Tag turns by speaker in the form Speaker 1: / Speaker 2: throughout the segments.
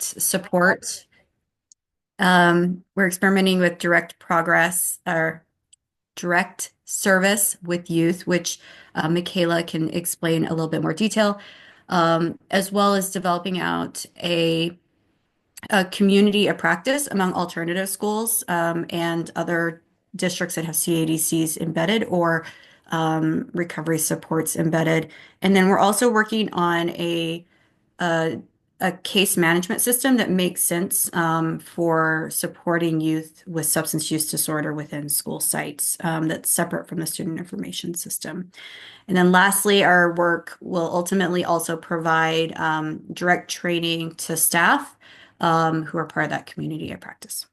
Speaker 1: direct support. We're experimenting with direct progress or direct service with youth, which Michaela can explain a little bit more detail, as well as developing out a community of practice among alternative schools and other districts that have CADCs embedded or recovery supports embedded. And then we're also working on a, a case management system that makes sense for supporting youth with substance use disorder within school sites that's separate from the student information system. And then lastly, our work will ultimately also provide direct training to staff who are part of that community of practice.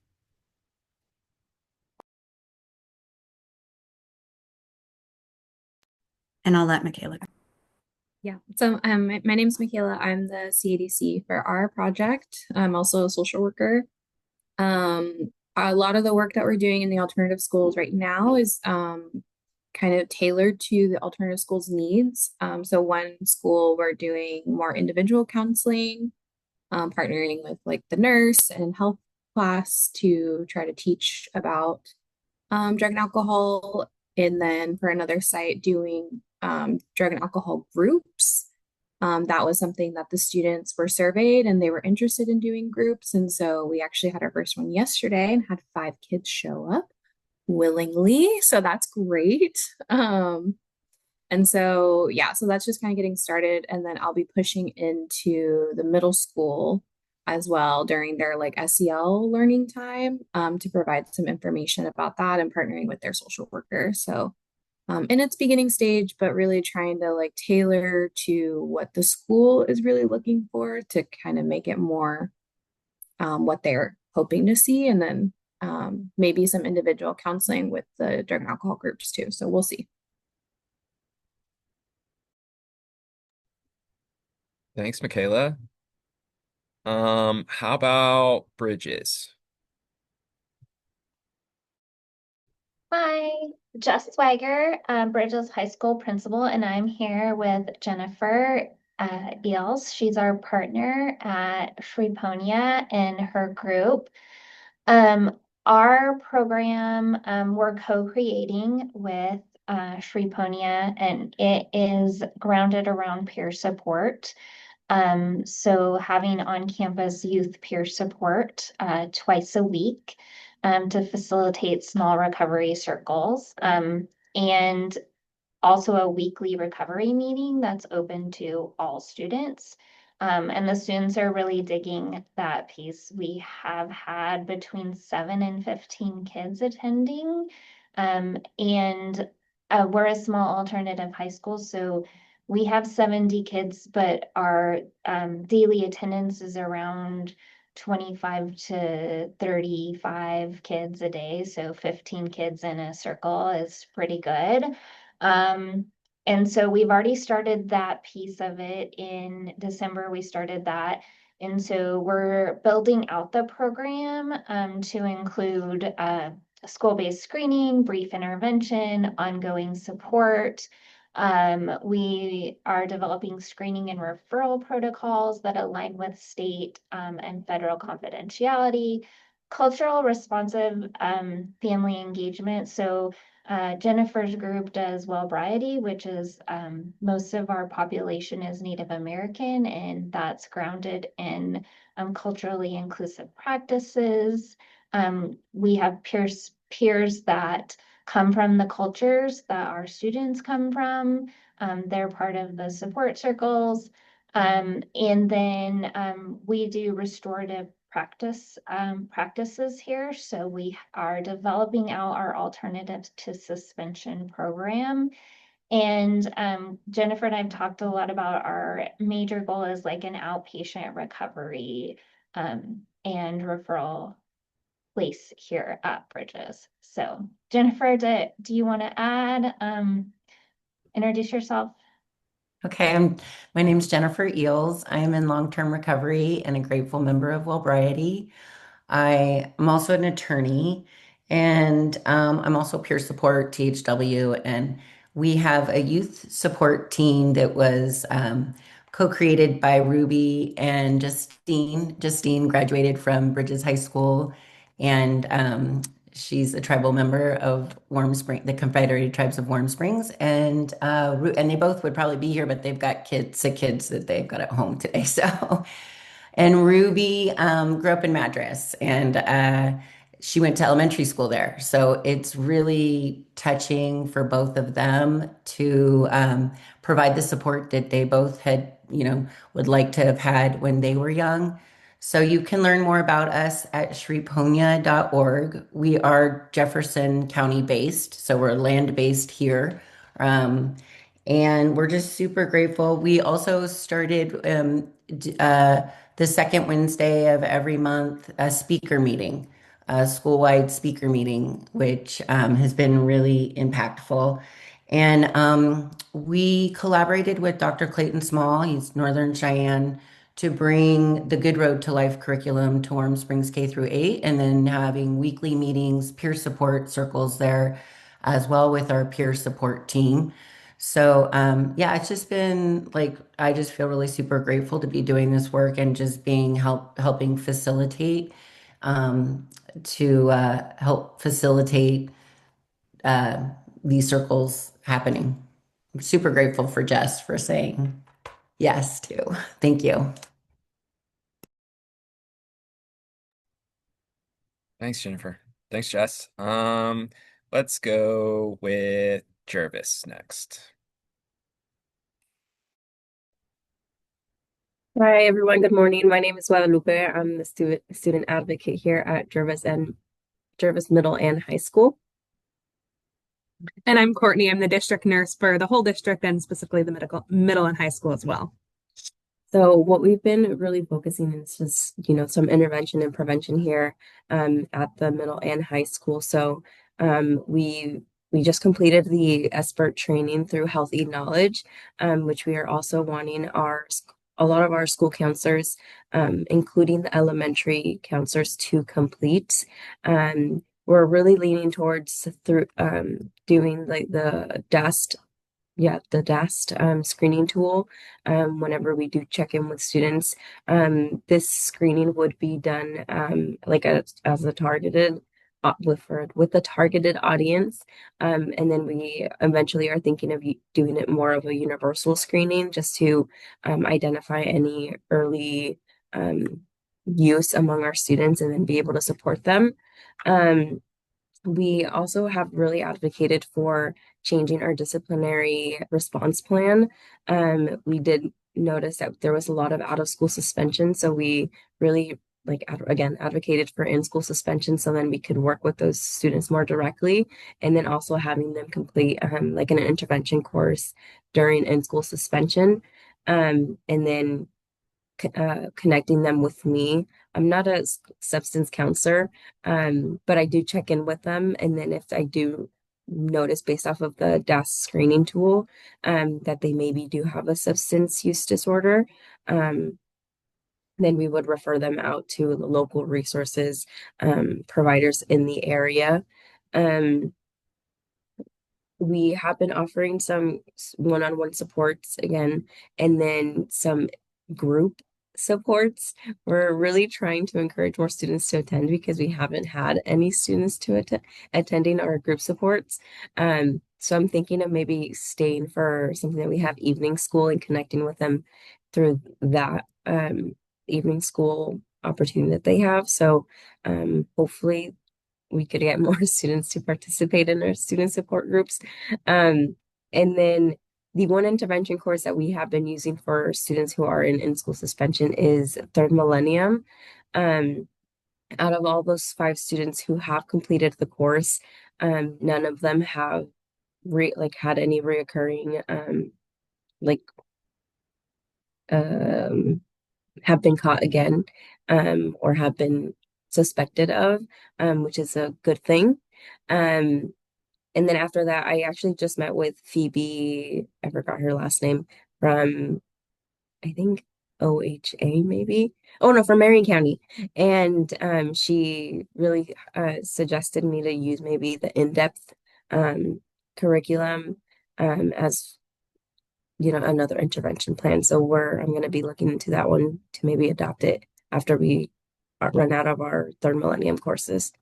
Speaker 1: And I'll let Michaela go.
Speaker 2: Yeah. So my name's Michaela. I'm the CADC for our project. I'm also a social worker. A lot of the work that we're doing in the alternative schools right now is kind of tailored to the alternative schools needs. So one school we're doing more individual counseling, partnering with like the nurse and health class to try to teach about drug and alcohol. And then for another site, doing drug and alcohol groups. That was something that the students were surveyed and they were interested in doing groups. And so we actually had our first one yesterday and had 5 kids show up willingly. So that's great. And so, yeah, so that's just kind of getting started. And then I'll be pushing into the middle school as well during their like SEL learning time to provide some information about that and partnering with their social worker. So, in its beginning stage, but really trying to like tailor to what the school is really looking for to kind of make it more what they're hoping to see. And then maybe some individual counseling with the drug and alcohol groups too. So we'll see.
Speaker 3: Thanks, Michaela. How about bridges?
Speaker 4: Hi, Jess Swagger, Bridges High School principal, and I'm here with Jennifer Eels. She's our partner at Shriponia and her group. Our program we're co-creating with Shriponia, and it is grounded around peer support. So having on-campus youth peer support twice a week to facilitate small recovery circles, and also a weekly recovery meeting that's open to all students. And the students are really digging that piece. We have had between 7 and 15 kids attending. And we're a small alternative high school, so we have 70 kids, but our daily attendance is around 25 to 35 kids a day. So 15 kids in a circle is pretty good. Um, and so we've already started that piece of it in December. We started that. And so we're building out the program to include school-based screening, brief intervention, ongoing support. We are developing screening and referral protocols that align with state and federal confidentiality, cultural responsive family engagement. So Jennifer's group does Wellbriety, which is most of our population is Native American, and that's grounded in culturally inclusive practices. We have peers that come from the cultures that our students come from. They're part of the support circles. And then we do restorative practices here. So we are developing out our alternatives to suspension program. And Jennifer and I've talked a lot about our major goal is like an outpatient recovery and referral place here at Bridges. So Jennifer, do you want to add, introduce yourself?
Speaker 5: Okay, my name's Jennifer Eels. I am in long-term recovery and a grateful member of Wellbriety. I am also an attorney and I'm also peer support, THW, and we have a youth support team that was co-created by Ruby and Justine. Justine graduated from Bridges High School, and she's a tribal member of Warm Spring, the Confederated Tribes of Warm Springs, and they both would probably be here, but they've got sick kids that they've got at home today. So, and Ruby grew up in Madras, and she went to elementary school there. So it's really touching for both of them to provide the support that they both had, would like to have had when they were young. So you can learn more about us at shriponya.org. We are Jefferson County based, so we're land based here. Um, and we're just super grateful. We also started the second Wednesday of every month a speaker meeting, a school-wide speaker meeting, which has been really impactful. And we collaborated with Dr. Clayton Small, he's Northern Cheyenne, to bring the Good Road to Life curriculum to Warm Springs K through 8, and then having weekly meetings, peer support circles there as well with our peer support team. So, yeah, it's just been like I just feel really super grateful to be doing this work and just being helping facilitate to help facilitate uh, these circles happening. I'm super grateful for Jess for saying yes too. Thank you.
Speaker 3: Thanks, Jennifer. Thanks, Jess. Let's go with Jervis next.
Speaker 6: Hi, everyone. Good morning. My name is Guadalupe. I'm the student advocate here at Jervis Middle and High School.
Speaker 7: And I'm Courtney. I'm the district nurse for the whole district and specifically the middle and high school as well.
Speaker 6: So what we've been really focusing is just, some intervention and prevention here at the middle and high school. So we just completed the expert training through Health Eat Knowledge, which we are also wanting a lot of our school counselors, including the elementary counselors, to complete. We're really leaning towards doing like the DAST screening tool whenever we do check in with students. This screening would be done as a targeted with a targeted audience, and then we eventually are thinking of doing it more of a universal screening just to identify any early use among our students and then be able to support them. We also have really advocated for changing our disciplinary response plan. We did notice that there was a lot of out of school suspension, so we really again advocated for in-school suspension so then we could work with those students more directly, and then also having them complete like an intervention course during in-school suspension, and then connecting them with me. I'm not a substance counselor, but I do check in with them. And then if I do notice based off of the DAS screening tool that they maybe do have a substance use disorder, then we would refer them out to the local resources providers in the area. We have been offering some one-on-one supports again, and then some group supports. We're really trying to encourage more students to attend because we haven't had any students to attending our group supports. So I'm thinking of maybe staying for something that we have evening school and connecting with them through that evening school opportunity that they have. So hopefully we could get more students to participate in our student support groups. And then the one intervention course that we have been using for students who are in-school suspension is Third Millennium. Out of all those 5 students who have completed the course, none of them have had any reoccurring have been caught again or have been suspected of, which is a good thing. And then after that, I actually just met with Phoebe, I forgot her last name, from I think OHA maybe. Oh no, from Marion County. And she really suggested me to use maybe the in-depth curriculum as another intervention plan. So I'm going to be looking into that one to maybe adopt it after we run out of our third millennium courses.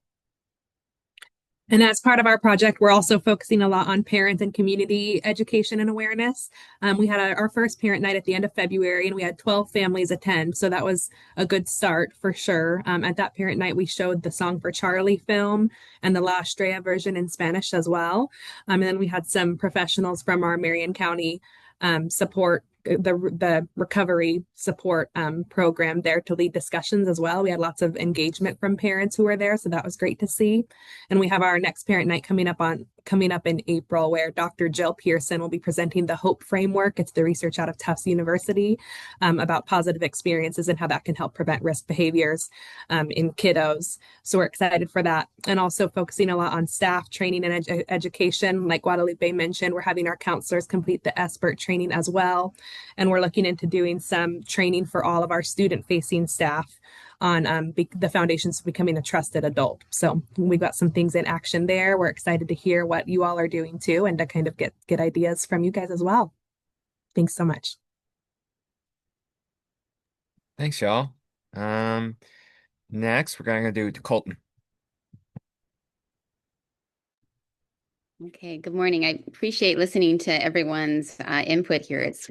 Speaker 7: And as part of our project, we're also focusing a lot on parent and community education and awareness. We had our first parent night at the end of February, and we had 12 families attend. So that was a good start for sure. At that parent night, we showed the Song for Charlie film and the La Estrella version in Spanish as well. And then we had some professionals from our Marion County support the recovery support program there to lead discussions as well. We had lots of engagement from parents who were there, so that was great to see. And we have our next parent night coming up in April, where Dr. Jill Pearson will be presenting the HOPE framework. It's the research out of Tufts University about positive experiences and how that can help prevent risk behaviors in kiddos. So we're excited for that, and also focusing a lot on staff training and education. Like Guadalupe mentioned, we're having our counselors complete the SBIRT training as well. And we're looking into doing some training for all of our student-facing staff on the foundations of becoming a trusted adult. So we've got some things in action there. We're excited to hear what you all are doing too, and to kind of get ideas from you guys as well. Thanks so much.
Speaker 3: Thanks, y'all. Next, we're gonna do Colton.
Speaker 8: Okay, good morning. I appreciate listening to everyone's input here. It's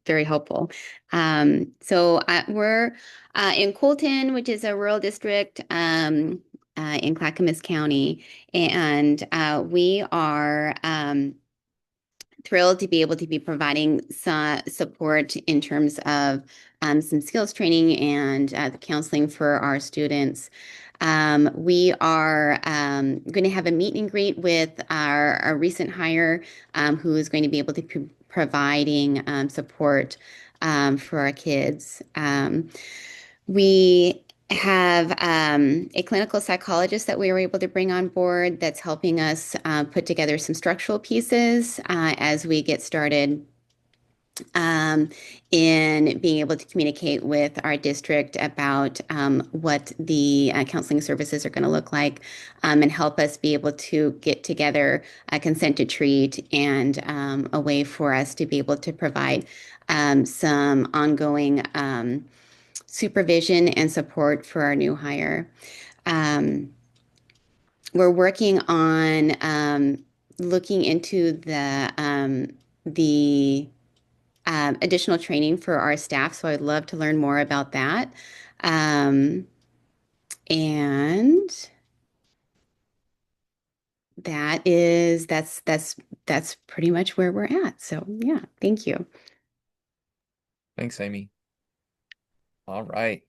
Speaker 8: very helpful. We're in Colton, which is a rural district in Clackamas County, and we are thrilled to be able to be providing some support in terms of some skills training and the counseling for our students. We are going to have a meet and greet with our recent hire who is going to be able to be providing support for our kids. We have a clinical psychologist that we were able to bring on board that's helping us put together some structural pieces as we get started in being able to communicate with our district about what the counseling services are going to look like and help us be able to get together a consent to treat and a way for us to be able to provide some ongoing supervision and support for our new hire. We're working on looking into the additional training for our staff, so I'd love to learn more about that. And that's pretty much where we're at. So yeah, thank you.
Speaker 3: Thanks, Amy. All right.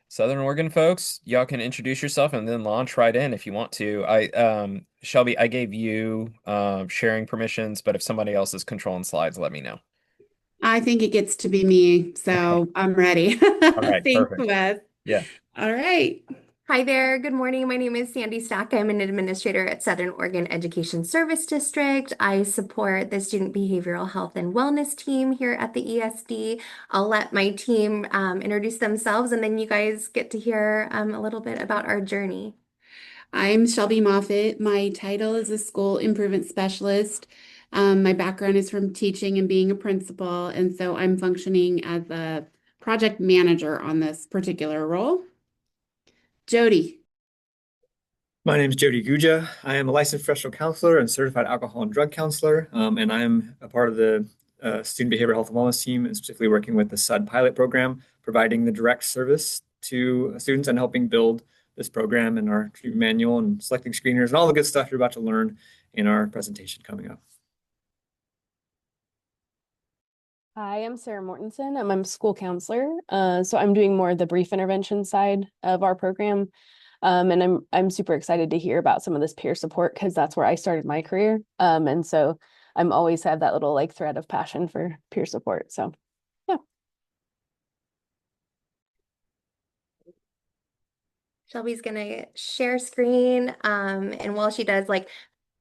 Speaker 3: Southern Oregon folks, y'all can introduce yourself and then launch right in if you want to. Shelby, I gave you sharing permissions, but if somebody else is controlling slides, let me know.
Speaker 9: I think it gets to be me, so I'm ready.
Speaker 3: All right,
Speaker 9: Thanks,
Speaker 3: perfect.
Speaker 9: Wes.
Speaker 3: Yeah.
Speaker 9: All right.
Speaker 10: Hi there. Good morning. My name is Sandy Stack. I'm an administrator at Southern Oregon Education Service District. I support the Student Behavioral Health and Wellness team here at the ESD. I'll let my team introduce themselves, and then you guys get to hear a little bit about our journey.
Speaker 9: I'm Shelby Moffitt. My title is a school improvement specialist. My background is from teaching and being a principal, and so I'm functioning as a project manager on this particular role. Jody.
Speaker 11: My name is Jody Guja. I am a licensed professional counselor and certified alcohol and drug counselor, and I'm a part of the Student Behavioral Health and Wellness team, and specifically working with the SUD pilot program, providing the direct service to students and helping build this program and our treatment manual and selecting screeners and all the good stuff you're about to learn in our presentation coming up.
Speaker 12: Hi, I'm Sarah Mortensen. I'm a school counselor. So I'm doing more of the brief intervention side of our program. And I'm super excited to hear about some of this peer support because that's where I started my career. And so I'm always have that little like thread of passion for peer support. So yeah.
Speaker 10: Shelby's gonna share screen. And while she does,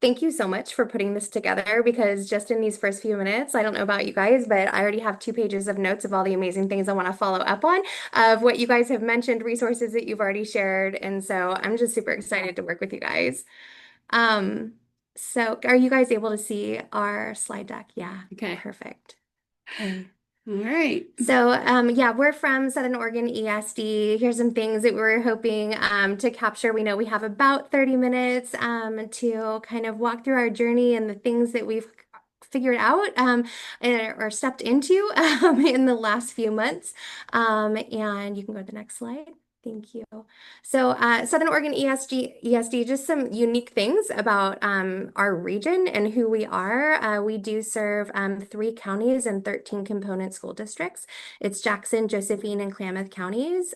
Speaker 10: thank you so much for putting this together because just in these first few minutes, I don't know about you guys, but I already have 2 pages of notes of all the amazing things I want to follow up on of what you guys have mentioned, resources that you've already shared. And so I'm just super excited to work with you guys. So are you guys able to see our slide deck? Yeah.
Speaker 9: Okay.
Speaker 10: Perfect. Okay.
Speaker 9: All right.
Speaker 10: So yeah, we're from Southern Oregon ESD. Here's some things that we're hoping to capture. We know we have about 30 minutes to kind of walk through our journey and the things that we've figured out or stepped into in the last few months. And you can go to the next slide. Thank you. So Southern Oregon ESD, just some unique things about our region and who we are. We do serve 3 counties and 13 component school districts. It's Jackson, Josephine, and Klamath counties,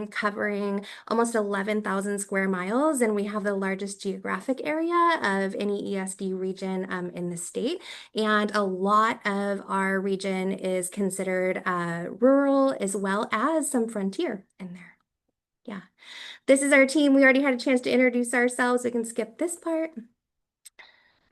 Speaker 10: covering almost 11,000 square miles, and we have the largest geographic area of any ESD region in the state. And a lot of our region is considered rural as well as some frontier in there. Yeah. This is our team. We already had a chance to introduce ourselves. We can skip this part.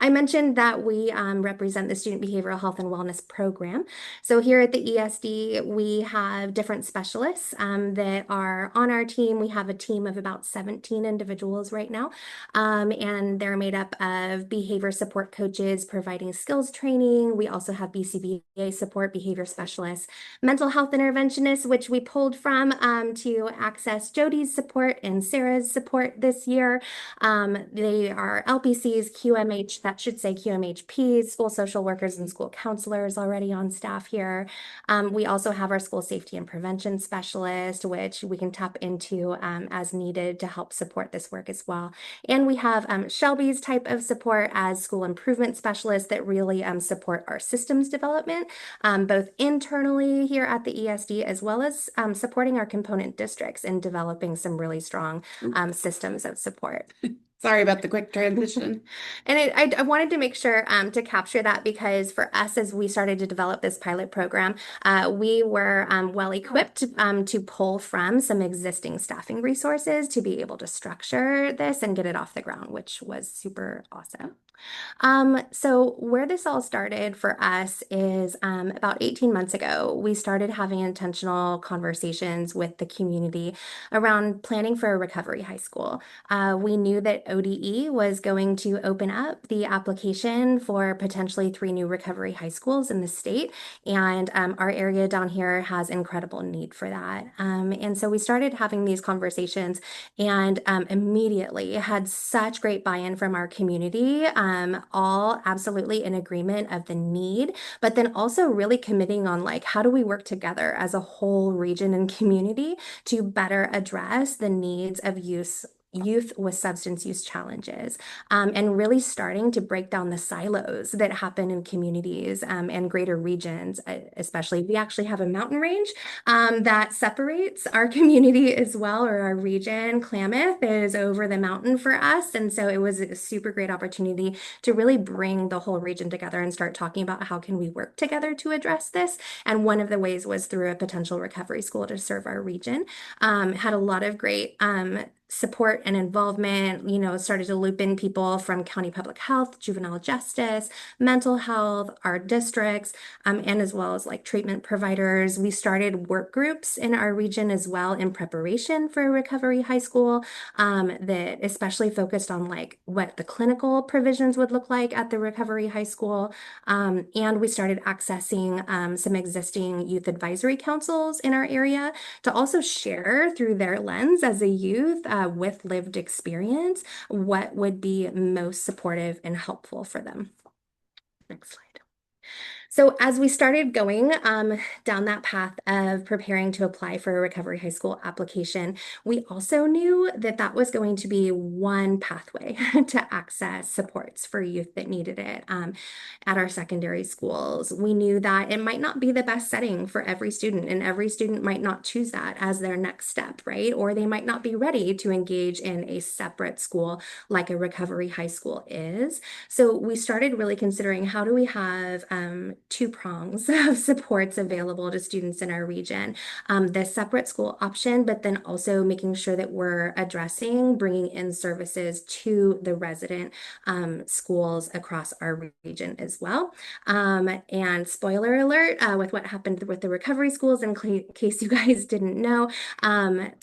Speaker 10: I mentioned that we represent the Student Behavioral Health and Wellness Program. So here at the ESD, we have different specialists that are on our team. We have a team of about 17 individuals right now, and they're made up of behavior support coaches providing skills training. We also have BCBA support, behavior specialists, mental health interventionists, which we pulled from to access Jody's support and Sarah's support this year. They are LPCs, QMH, that should say QMHPs, school social workers, and school counselors already on staff here. We also have our school safety and prevention specialist, which we can tap into as needed to help support this work as well. And we have Shelby's type of support as school improvement specialists that really support our systems development, both internally here at the ESD, as well as supporting our component districts in developing some really strong systems of support.
Speaker 9: Sorry about the quick transition.
Speaker 10: And I wanted to make sure to capture that, because for us, as we started to develop this pilot program, we were well equipped to pull from some existing staffing resources to be able to structure this and get it off the ground, which was super awesome. So where this all started for us is about 18 months ago, we started having intentional conversations with the community around planning for a recovery high school. We knew that ODE was going to open up the application for potentially 3 new recovery high schools in the state, and our area down here has incredible need for that. And so we started having these conversations, and immediately had such great buy-in from our community, all absolutely in agreement of the need, but then also really committing on like, how do we work together as a whole region and community to better address the needs of youth with substance use challenges, and really starting to break down the silos that happen in communities and greater regions, especially. We actually have a mountain range that separates our community as well, or our region. Klamath is over the mountain for us, and so it was a super great opportunity to really bring the whole region together and start talking about how can we work together to address this. And one of the ways was through a potential recovery school to serve our region. Had a lot of great support and involvement, started to loop in people from county public health, juvenile justice, mental health, our districts, and as well as like treatment providers. We started work groups in our region as well in preparation for a recovery high school, that especially focused on like what the clinical provisions would look like at the recovery high school. And we started accessing some existing youth advisory councils in our area to also share through their lens as a youth with lived experience what would be most supportive and helpful for them. Next slide. So as we started going down that path of preparing to apply for a recovery high school application, we also knew that that was going to be one pathway to access supports for youth that needed it at our secondary schools. We knew that it might not be the best setting for every student, and every student might not choose that as their next step, right? Or they might not be ready to engage in a separate school like a recovery high school is. So we started really considering, how do we have two prongs of supports available to students in our region. The separate school option, but then also making sure that we're addressing bringing in services to the resident schools across our region as well. And spoiler alert, with what happened with the recovery schools, in case you guys didn't know,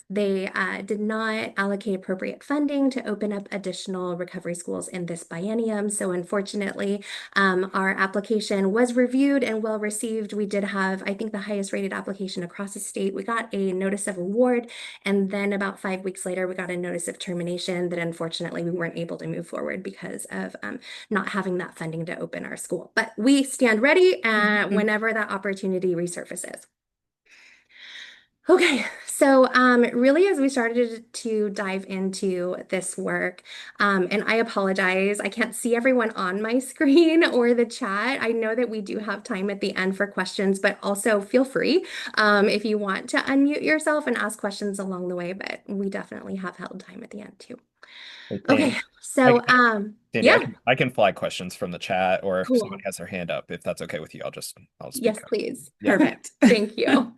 Speaker 10: they did not allocate appropriate funding to open up additional recovery schools in this biennium. So unfortunately, our application was reviewed and well received. We did have, I think, the highest rated application across the state. We got a notice of award, and then about 5 weeks later, we got a notice of termination that unfortunately we weren't able to move forward because of not having that funding to open our school. But we stand ready whenever that opportunity resurfaces. Okay, so really as we started to dive into this work, and I apologize, I can't see everyone on my screen or the chat. I know that we do have time at the end for questions, but also feel free if you want to unmute yourself and ask questions along the way, but we definitely have held time at the end too.
Speaker 3: Hey,
Speaker 10: Okay,
Speaker 3: Sandy,
Speaker 10: so
Speaker 3: Sandy,
Speaker 10: yeah,
Speaker 3: I can flag questions from the chat, or if
Speaker 10: cool.
Speaker 3: somebody has their hand up, if that's okay with you, I'll speak
Speaker 10: Yes,
Speaker 3: up.
Speaker 10: please.
Speaker 3: Yeah.
Speaker 10: Perfect. Thank you.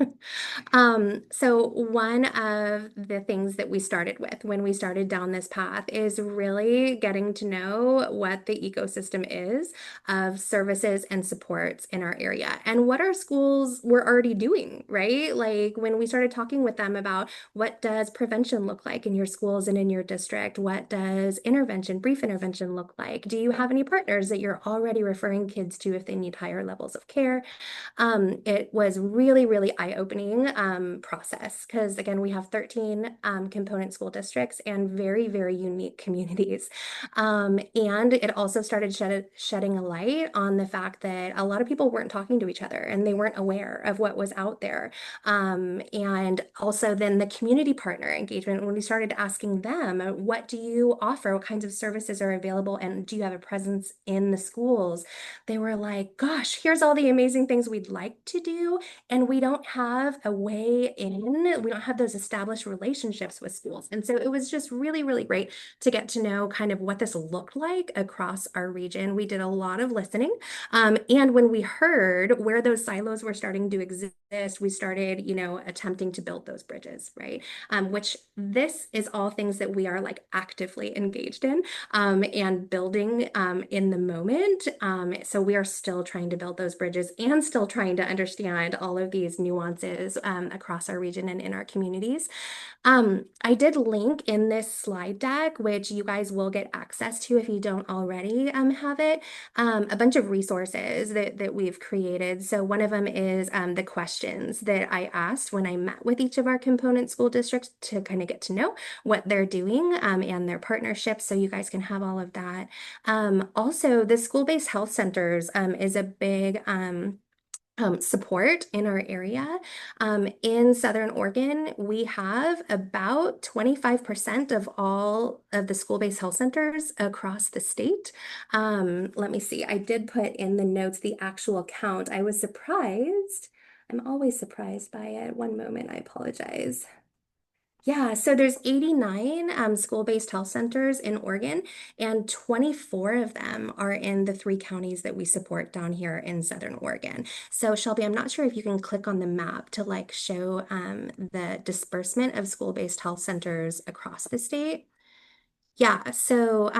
Speaker 10: So one of the things that we started with when we started down this path is really getting to know what the ecosystem is of services and supports in our area and what our schools were already doing, right? Like when we started talking with them about what does prevention look like in your schools and in your district? What does intervention, brief intervention look like? Do you have any partners that you're already referring kids to if they need higher levels of care? It was really, really eye-opening process because again, we have 13 component school districts and very, very unique communities. And it also started shedding a light on the fact that a lot of people weren't talking to each other and they weren't aware of what was out there. And also then the community partner engagement, when we started asking them, what do you offer? What kinds of services are available? And do you have a presence in the schools? They were like, gosh, here's all the amazing things we'd like to do. And we don't have a way in, we don't have those established relationships with schools. And so it was just really, really great to get to know kind of what this looked like across our region. We did a lot of listening. And when we heard where those silos were starting to exist, we started, attempting to build those bridges, right? Which this is all things that we are like actively engaged in and building in the moment. So we are still trying to build those bridges and still trying to understand all of these nuances across our region and in our communities. I did link in this slide deck, which you guys will get access to if you don't already have it, a bunch of resources that we've created. So one of them is the questions that I asked when I met with each of our component school districts to kind of get to know what they're doing and their partnerships, so you guys can have all of that. Also, the school-based health centers is a big support in our area. In Southern Oregon, we have about 25% of all of the school-based health centers across the state. Let me see. I did put in the notes the actual count. I was surprised. I'm always surprised by it. One moment, I apologize. Yeah, so there's 89 school-based health centers in Oregon, and 24 of them are in the 3 counties that we support down here in Southern Oregon. So Shelby, I'm not sure if you can click on the map to like show the disbursement of school-based health centers across the state. Yeah, so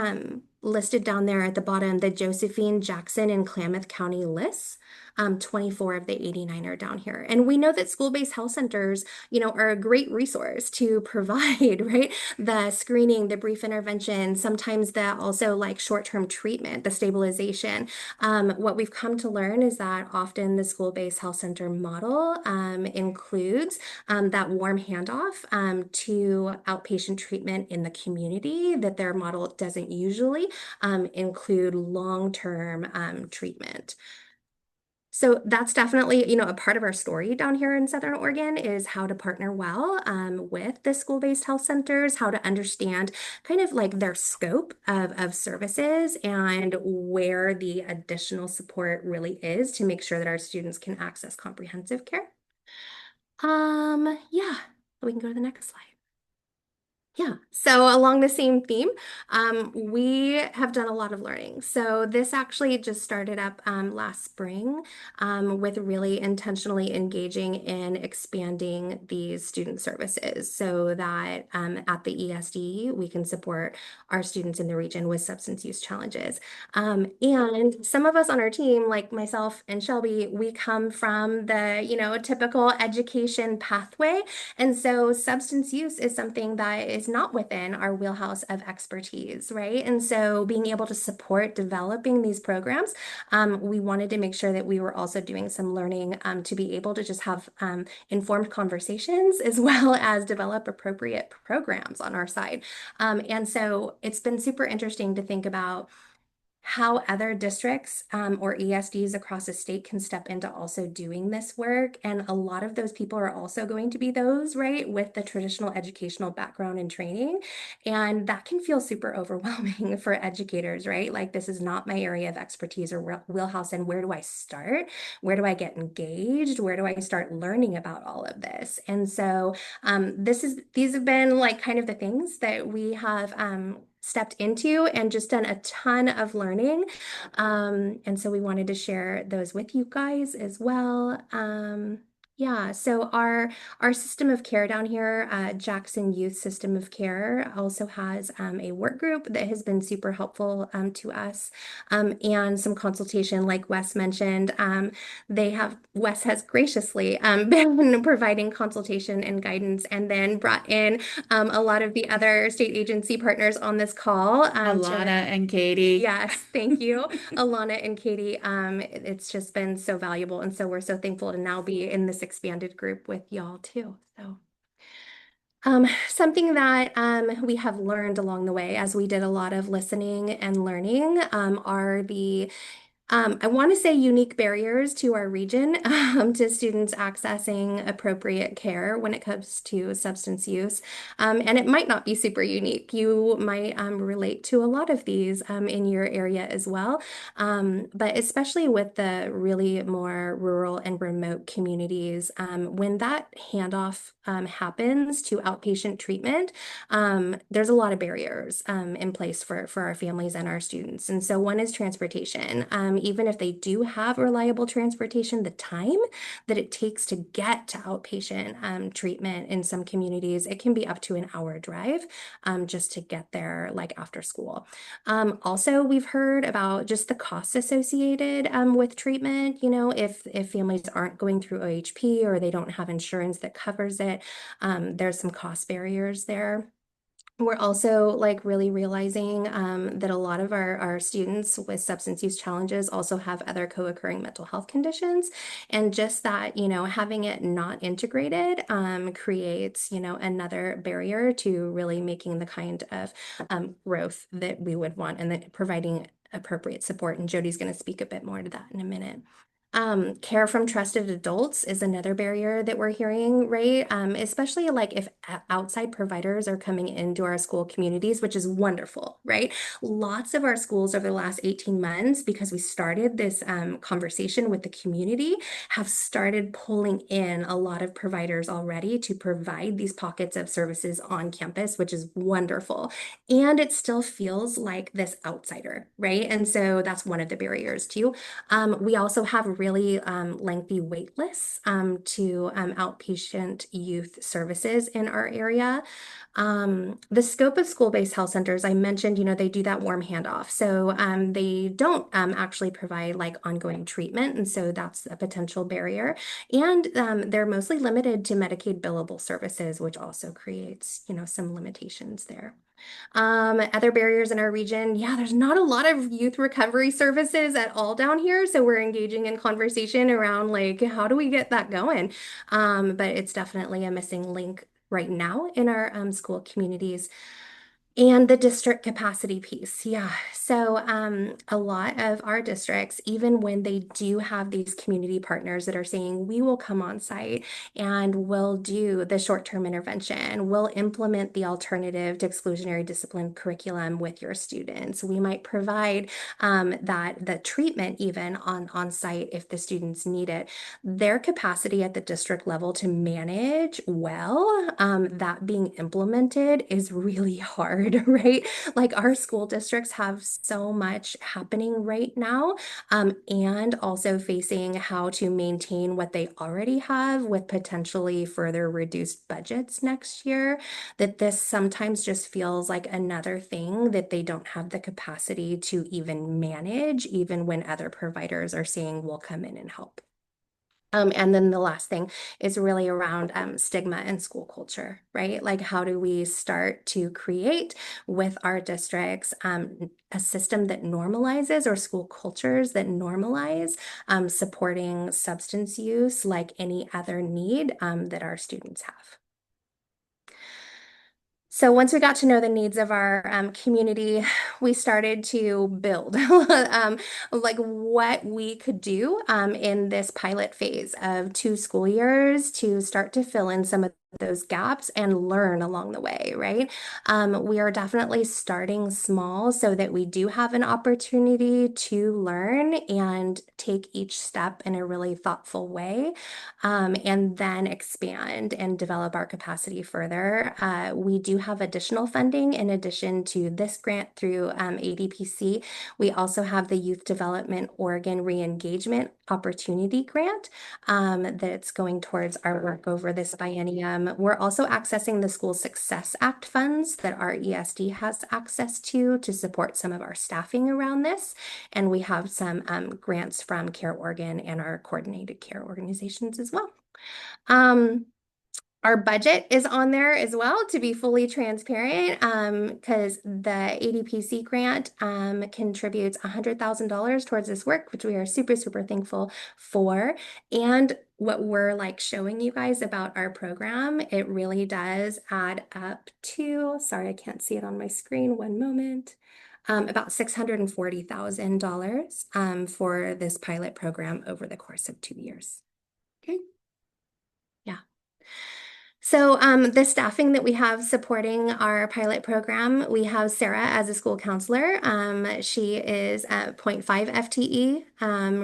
Speaker 10: listed down there at the bottom, the Josephine, Jackson, and Klamath County lists. 24 of the 89 are down here. And we know that school-based health centers, are a great resource to provide, right? The screening, the brief intervention, sometimes the also like short-term treatment, the stabilization. What we've come to learn is that often the school-based health center model includes that warm handoff to outpatient treatment in the community, that their model doesn't usually include long-term treatment. So that's definitely, a part of our story down here in Southern Oregon is how to partner well with the school-based health centers, how to understand kind of like their scope of services and where the additional support really is to make sure that our students can access comprehensive care. Yeah, we can go to the next slide. Yeah, so along the same theme, we have done a lot of learning. So this actually just started up last spring with really intentionally engaging in expanding these student services so that at the ESD we can support our students in the region with substance use challenges. And some of us on our team, like myself and Shelby, we come from the, typical education pathway. And so substance use is something that is not within our wheelhouse of expertise, right? And so being able to support developing these programs, we wanted to make sure that we were also doing some learning to be able to just have informed conversations as well as develop appropriate programs on our side. And so it's been super interesting to think about how other districts or ESDs across the state can step into also doing this work. And a lot of those people are also going to be those, right, with the traditional educational background and training. And that can feel super overwhelming for educators, right? Like, this is not my area of expertise or wheelhouse. And where do I start? Where do I get engaged? Where do I start learning about all of this? And so these have been like kind of the things that we have stepped into and just done a ton of learning. And so we wanted to share those with you guys as well. Yeah, so our system of care down here, Jackson Youth System of Care, also has a work group that has been super helpful to us, and some consultation, like Wes mentioned. Wes has graciously been providing consultation and guidance, and then brought in a lot of the other state agency partners on this call.
Speaker 9: Alana and Katie.
Speaker 10: Yes, thank you, Alana and Katie. It's just been so valuable. And so we're so thankful to now be in this expanded group with y'all too. So something that we have learned along the way as we did a lot of listening and learning are the I want to say unique barriers to our region to students accessing appropriate care when it comes to substance use. And it might not be super unique. You might relate to a lot of these in your area as well. But especially with the really more rural and remote communities, when that handoff happens to outpatient treatment, there's a lot of barriers in place for our families and our students. And so one is transportation. Even if they do have reliable transportation, the time that it takes to get to outpatient treatment in some communities, it can be up to an hour drive just to get there, like after school. Also, we've heard about just the costs associated with treatment. If families aren't going through OHP or they don't have insurance that covers it, there's some cost barriers there. We're also like really realizing that a lot of our students with substance use challenges also have other co-occurring mental health conditions. And just that, having it not integrated creates, another barrier to really making the kind of growth that we would want, and then providing appropriate support. And Jody's going to speak a bit more to that in a minute. Care from trusted adults is another barrier that we're hearing, right? Especially like if outside providers are coming into our school communities, which is wonderful, right? Lots of our schools over the last 18 months, because we started this conversation with the community, have started pulling in a lot of providers already to provide these pockets of services on campus, which is wonderful. And it still feels like this outsider, right? And so that's one of the barriers too. We also have really lengthy wait lists to outpatient youth services in our area. The scope of school-based health centers, I mentioned, they do that warm handoff. So they don't actually provide like ongoing treatment. And so that's a potential barrier. And they're mostly limited to Medicaid billable services, which also creates, some limitations there. Other barriers in our region, yeah, there's not a lot of youth recovery services at all down here. So we're engaging in conversation around like, how do we get that going? But it's definitely a missing link right now in our school communities. And the district capacity piece, yeah. So a lot of our districts, even when they do have these community partners that are saying, we will come on site and we'll do the short-term intervention, we'll implement the alternative to exclusionary discipline curriculum with your students. We might provide that the treatment even on site if the students need it. Their capacity at the district level to manage well, that being implemented is really hard, right? Like our school districts have so much happening right now, and also facing how to maintain what they already have with potentially further reduced budgets next year, that this sometimes just feels like another thing that they don't have the capacity to even manage, even when other providers are saying, we'll come in and help. And then the last thing is really around stigma and school culture, right? Like, how do we start to create with our districts a system that normalizes, or school cultures that normalize supporting substance use like any other need that our students have? So once we got to know the needs of our community, we started to build like what we could do in this pilot phase of 2 school years to start to fill in some of those gaps and learn along the way, right? We are definitely starting small so that we do have an opportunity to learn and take each step in a really thoughtful way, and then expand and develop our capacity further. We do have additional funding in addition to this grant through ADPC. We also have the Youth Development Oregon Reengagement Opportunity Grant that's going towards our work over this biennium. We're also accessing the School Success Act funds that our ESD has access to support some of our staffing around this. And we have some grants from Care Oregon and our coordinated care organizations as well. Our budget is on there as well, to be fully transparent, because the ADPC grant contributes $100,000 towards this work, which we are super, super thankful for. And what we're like showing you guys about our program, it really does add up to, sorry, I can't see it on my screen, one moment, about $640,000 for this pilot program over the course of 2 years.
Speaker 9: Okay.
Speaker 10: Yeah. So the staffing that we have supporting our pilot program, we have Sarah as a school counselor. She is at 0.5 FTE,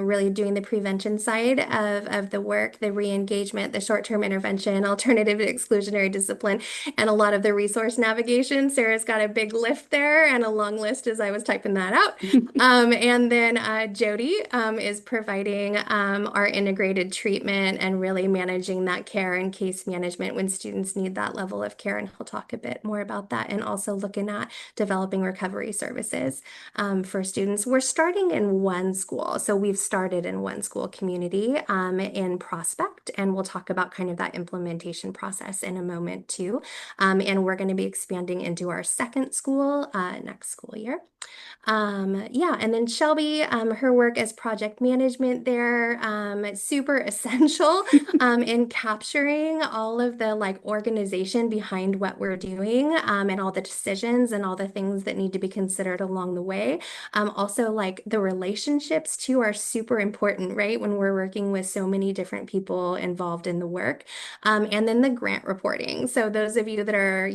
Speaker 10: really doing the prevention side of the work, the re-engagement, the short-term intervention, alternative and exclusionary discipline, and a lot of the resource navigation. Sarah's got a big lift there and a long list as I was typing that out. And then Jody is providing our integrated treatment and really managing that care and case management when students need that level of care. And he'll talk a bit more about that, and also looking at developing recovery services for students. We're starting in one school. So we've started in one school community in Prospect, and we'll talk about kind of that implementation process in a moment too. And we're going to be expanding into our second school next school year. Yeah, and then Shelby, her work as project management there, super essential in capturing all of the like organization behind what we're doing, and all the decisions and all the things that need to be considered along the way. Also, like the relationships too are super important, right? When we're working with so many different people involved in the work. And then the grant reporting. So those of you that are,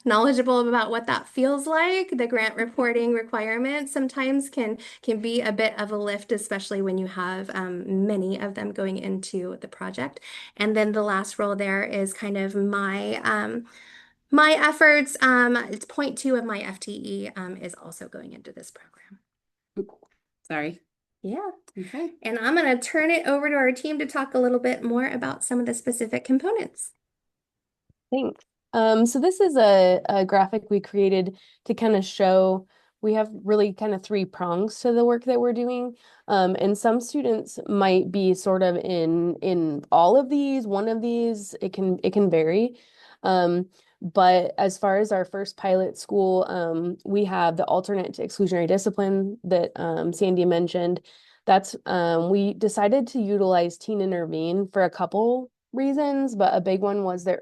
Speaker 10: knowledgeable about what that feels like, the grant reporting requirements sometimes can be a bit of a lift, especially when you have many of them going into the project. And then the last role there is kind of my efforts. It's 0.2 of my FTE is also going into this program.
Speaker 9: Sorry.
Speaker 10: Yeah.
Speaker 9: Okay.
Speaker 10: And I'm going to turn it over to our team to talk a little bit more about some of the specific components.
Speaker 12: Thanks. So this is a graphic we created to kind of show we have really kind of 3 prongs to the work that we're doing. And some students might be sort of in all of these, one of these, it can vary. But as far as our first pilot school, we have the alternate to exclusionary discipline that Sandy mentioned. That's we decided to utilize Teen Intervene for a couple reasons, but a big one was that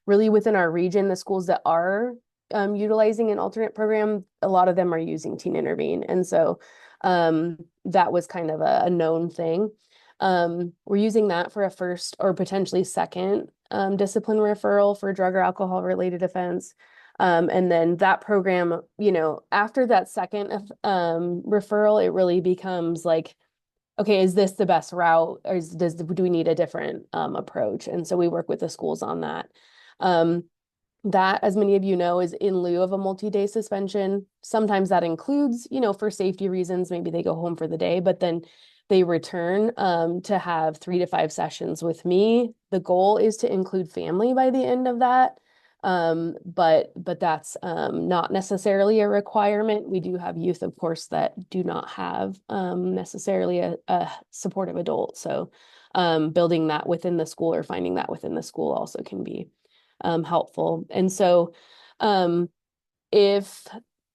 Speaker 12: really within our region, the schools that are utilizing an alternate program, a lot of them are using Teen Intervene. And so that was kind of a known thing. We're using that for a first or potentially second discipline referral for drug or alcohol related offense. And then that program, after that second referral, it really becomes like, okay, is this the best route, or do we need a different approach? And so we work with the schools on that. That, as many of you know, is in lieu of a multi-day suspension. Sometimes that includes, for safety reasons, maybe they go home for the day, but then they return to have 3 to 5 sessions with me. The goal is to include family by the end of that. But that's not necessarily a requirement. We do have youth, of course, that do not have necessarily a supportive adult. So building that within the school or finding that within the school also can be helpful. And so if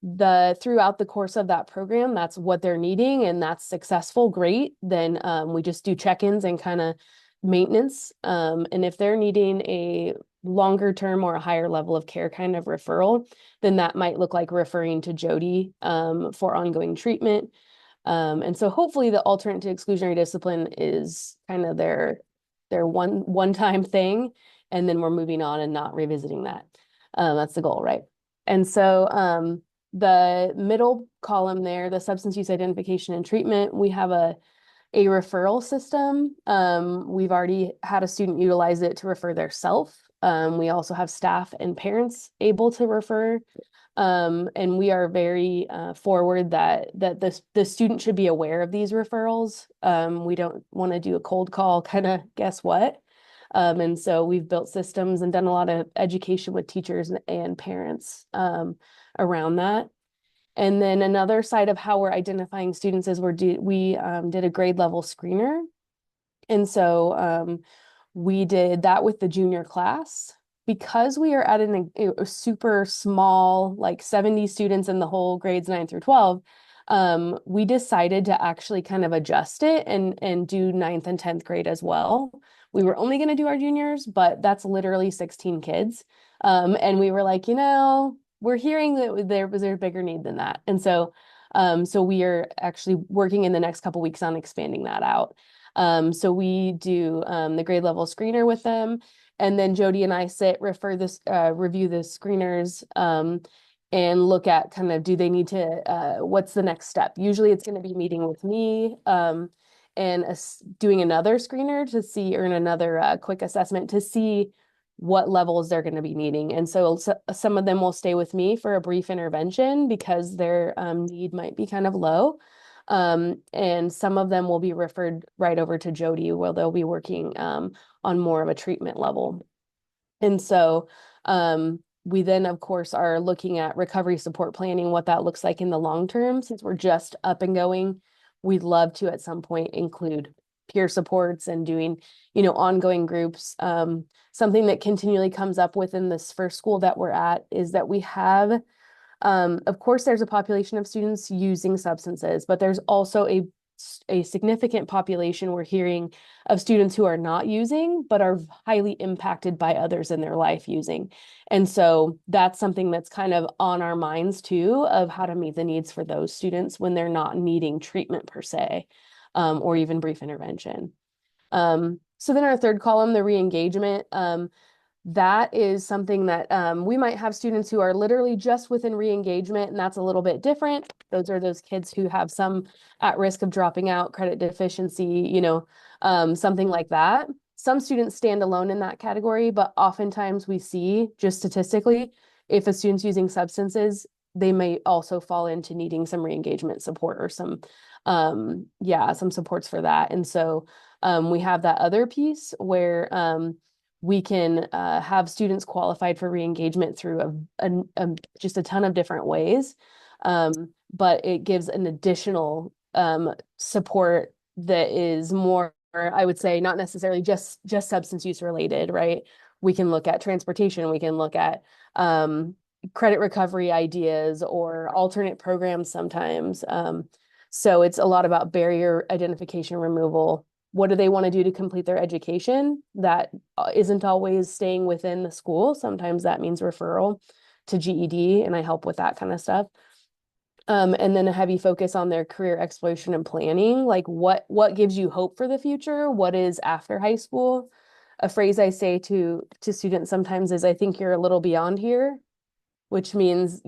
Speaker 12: throughout the course of that program, that's what they're needing and that's successful, great. Then we just do check-ins and kind of maintenance. And if they're needing a longer term or a higher level of care kind of referral, then that might look like referring to Jody for ongoing treatment. And so hopefully the alternate to exclusionary discipline is kind of their one-time thing, and then we're moving on and not revisiting that. That's the goal, right? And so the middle column there, the substance use identification and treatment, we have a referral system. We've already had a student utilize it to refer their self. We also have staff and parents able to refer. And we are very forward that the student should be aware of these referrals. We don't want to do a cold call kind of guess what. And so we've built systems and done a lot of education with teachers and parents around that. And then another side of how we're identifying students is we did a grade level screener. And so we did that with the junior class. Because we are at a super small, like 70 students in the whole grades 9 through 12, we decided to actually kind of adjust it and do 9th and 10th grade as well. We were only going to do our juniors, but that's literally 16 kids. And we were like, we're hearing that there was a bigger need than that. And so we are actually working in the next couple weeks on expanding that out. So we do the grade level screener with them. And then Jody and I review the screeners and look at kind of, do they need to, what's the next step? Usually it's going to be meeting with me and doing another screener to see, or another quick assessment to see what levels they're going to be needing. And so some of them will stay with me for a brief intervention because their need might be kind of low. And some of them will be referred right over to Jody where they'll be working on more of a treatment level. And so we then, of course, are looking at recovery support planning, what that looks like in the long term. Since we're just up and going, we'd love to at some point include peer supports and doing, ongoing groups. Something that continually comes up within this first school that we're at is that we have, of course, there's a population of students using substances, but there's also a significant population we're hearing of students who are not using, but are highly impacted by others in their life using. And so that's something that's kind of on our minds too, of how to meet the needs for those students when they're not needing treatment per se, or even brief intervention. So then our third column, the re-engagement, that is something that we might have students who are literally just within re-engagement, and that's a little bit different. Those are those kids who have some at risk of dropping out, credit deficiency, something like that. Some students stand alone in that category, but oftentimes we see, just statistically, if a student's using substances, they may also fall into needing some re-engagement support or some supports for that. And so we have that other piece where we can have students qualified for re-engagement through just a ton of different ways. But it gives an additional support that is more, I would say, not necessarily just substance use related, right? We can look at transportation, we can look at credit recovery ideas or alternate programs sometimes. So it's a lot about barrier identification removal. What do they want to do to complete their education? That isn't always staying within the school. Sometimes that means referral. to GED, and I help with that kind of stuff. And then a heavy focus on their career exploration and planning, like what gives you hope for the future? What is after high school? A phrase I say to students sometimes is, I think you're a little beyond here, which means,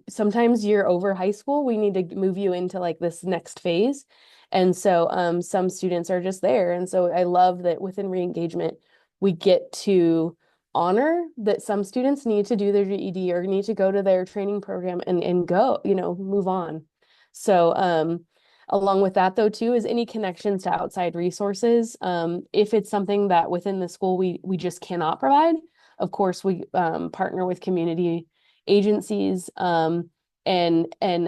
Speaker 12: sometimes you're over high school. We need to move you into like this next phase. And so some students are just there. And so I love that within reengagement, we get to honor that some students need to do their GED or need to go to their training program and go, move on. So along with that though too is any connections to outside resources. If it's something that within the school we just cannot provide, of course we partner with community agencies, and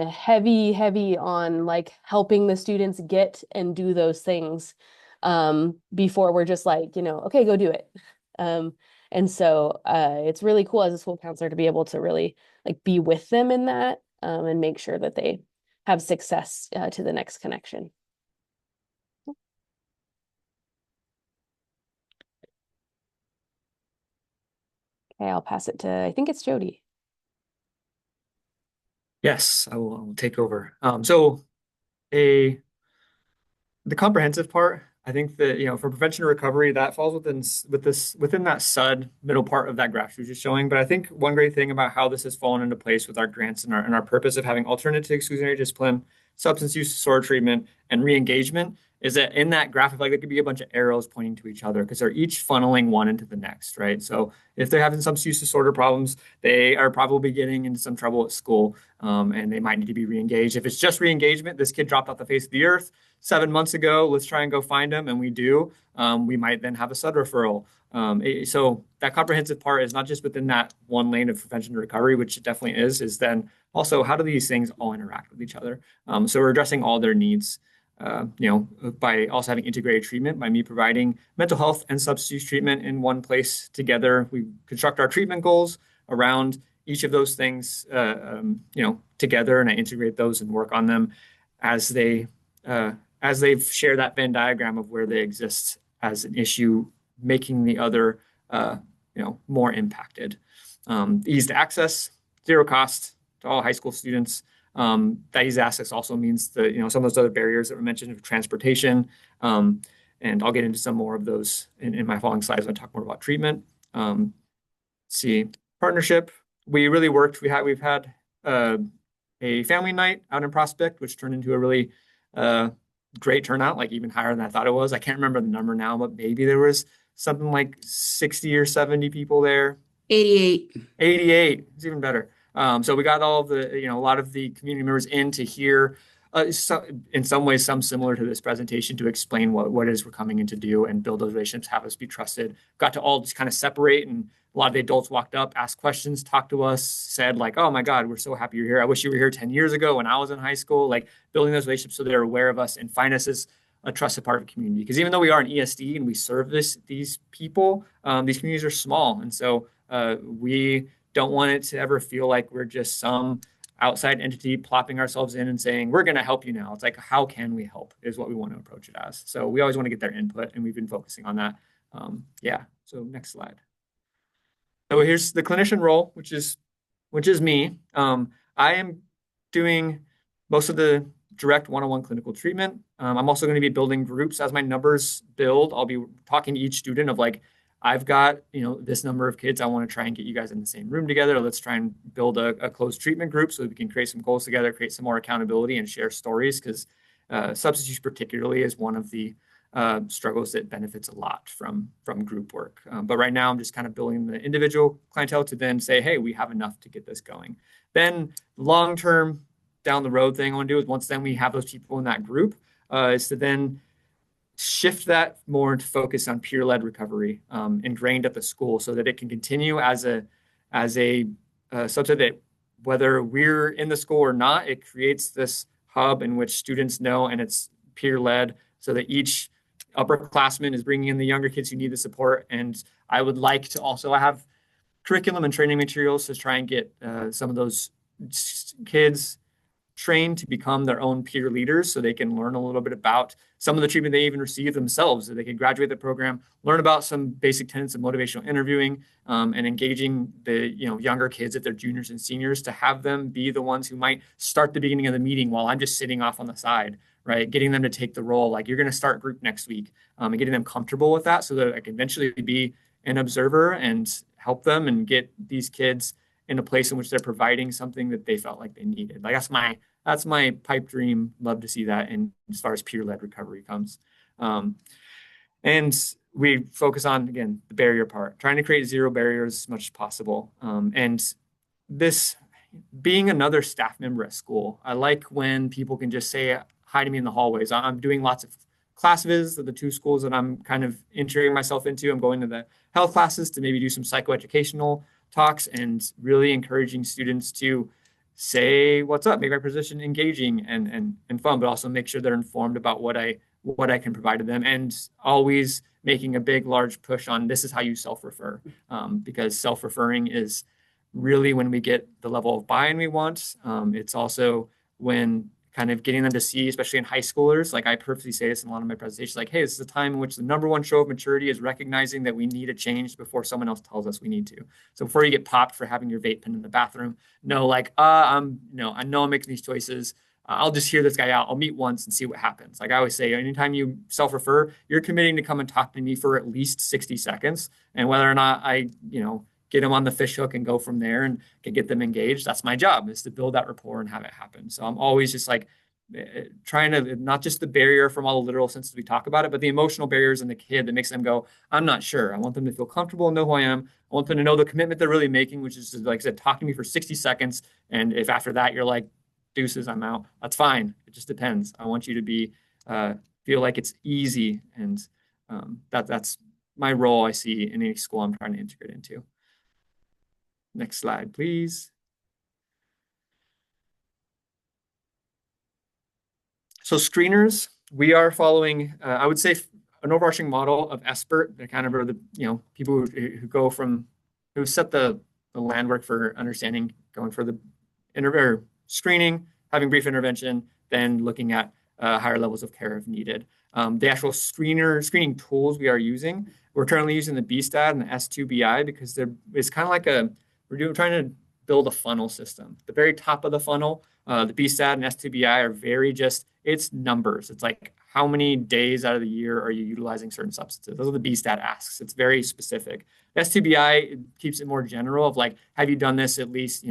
Speaker 12: heavy on like helping the students get and do those things before we're just like, okay, go do it. Um, and so it's really cool as a school counselor to be able to really like be with them in that, and make sure that they have success to the next connection. Okay, I'll pass it to, I think it's Jody.
Speaker 11: Yes, I will take over. So a the comprehensive part, I think that, for prevention and recovery, that falls within that SUD middle part of that graph she was just showing. But I think one great thing about how this has fallen into place with our grants and our purpose of having alternative to exclusionary discipline, substance use disorder treatment, and re-engagement is that in that graphic, like there could be a bunch of arrows pointing to each other because they're each funneling one into the next, right? So if they're having substance use disorder problems, they are probably getting into some trouble at school, and they might need to be re-engaged. If it's just re-engagement, this kid dropped off the face of the earth 7 months ago, let's try and go find them, and we do. We might then have a SUD referral. So that comprehensive part is not just within that one lane of prevention and recovery, which it definitely is then also how do these things all interact with each other? So we're addressing all their needs, by also having integrated treatment, by me providing mental health and substance use treatment in one place together. We construct our treatment goals around each of those things, together, and I integrate those and work on them as they share that Venn diagram of where they exist as an issue, making the other, more impacted. Easy to access, zero cost to all high school students. That easy access also means that, some of those other barriers that were mentioned of transportation. And I'll get into some more of those in my following slides when I talk more about treatment. Let's see, partnership. We really worked. We've had a family night out in Prospect, which turned into a really great turnout, like even higher than I thought it was. I can't remember the number now, but maybe there was something like 60 or 70 people there.
Speaker 9: 88.
Speaker 11: 88. It's even better. So we got all of the, a lot of the community members in to hear, in some ways, some similar to this presentation, to explain what it is we're coming in to do and build those relationships, have us be trusted. Got to all just kind of separate, and a lot of the adults walked up, asked questions, talked to us, said like, "Oh my God, we're so happy you're here. I wish you were here 10 years ago when I was in high school." Like building those relationships so they're aware of us and find us as a trusted part of the community. Because even though we are an ESD and we serve these people, these communities are small, and so we don't want it to ever feel like we're just some outside entity plopping ourselves in and saying, we're going to help you now. It's like, how can we help is what we want to approach it as. So we always want to get their input, and we've been focusing on that. So next slide. So here's the clinician role, which is me. I am doing most of the direct one-on-one clinical treatment. I'm also going to be building groups as my numbers build. I'll be talking to each student of like, I've got, this number of kids. I want to try and get you guys in the same room together. Let's try and build a closed treatment group so that we can create some goals together, create some more accountability, and share stories, because substance use particularly is one of the struggles that benefits a lot from group work. But right now I'm just kind of building the individual clientele to then say, hey, we have enough to get this going. Then long-term down the road thing I want to do is once then we have those people in that group, is to then shift that more to focus on peer-led recovery, ingrained at the school, so that it can continue as a such that whether we're in the school or not, it creates this hub in which students know, and it's peer-led, so that each upperclassman is bringing in the younger kids who need the support. And I would like to also have curriculum and training materials to try and get some of those kids trained to become their own peer leaders so they can learn a little bit about some of the treatment they even receive themselves, so they can graduate the program, learn about some basic tenets of motivational interviewing, and engaging the younger kids if they're juniors and seniors, to have them be the ones who might start the beginning of the meeting while I'm just sitting off on the side, right? Getting them to take the role, like you're going to start group next week, and getting them comfortable with that so that I can eventually be an observer and help them and get these kids in a place in which they're providing something that they felt like they needed. Like that's my pipe dream. Love to see that. And as far as peer-led recovery comes, and we focus on, again, the barrier part, trying to create zero barriers as much as possible. And this being another staff member at school, I like when people can just say hi to me in the hallways. I'm doing lots of class visits at the two schools that I'm kind of entering myself into. I'm going to the health classes to maybe do some psychoeducational talks and really encouraging students to say what's up, make my position engaging and fun, but also make sure they're informed about what I can provide to them, and always making a big, large push on this is how you self-refer, because self-referring is really when we get the level of buy-in we want. It's also when kind of getting them to see, especially in high schoolers, like I purposely say this in a lot of my presentations, like, hey, this is a time in which the number one show of maturity is recognizing that we need a change before someone else tells us we need to. So before you get popped for having your vape pen in the bathroom, know like, I know I'm making these choices. I'll just hear this guy out. I'll meet once and see what happens. Like I always say, anytime you self-refer, you're committing to come and talk to me for at least 60 seconds. And whether or not I, get them on the fish hook and go from there and can get them engaged, that's my job, is to build that rapport and have it happen. So I'm always just like trying to, not just the barrier from all the literal senses we talk about it, but the emotional barriers in the kid that makes them go, I'm not sure. I want them to feel comfortable and know who I am. I want them to know the commitment they're really making, which is, like I said, talk to me for 60 seconds. And if after that you're like, deuces, I'm out, that's fine. It just depends. I want you to be feel like it's easy. And that's my role I see in any school I'm trying to integrate into. Next slide, please. So screeners, we are following, I would say, an overarching model of expert. They kind of are the people who go from, who set the landwork for understanding, going for the screening, having brief intervention, then looking at higher levels of care if needed. The actual screening tools we are using, we're currently using the BSTAT and the S2BI because it's kind of like trying to build a funnel system. The very top of the funnel, the BSTAT and S2BI are very it's numbers. It's like, how many days out of the year are you utilizing certain substances? Those are the BSTAT asks. It's very specific. The S2BI keeps it more general of like, have you done this at least,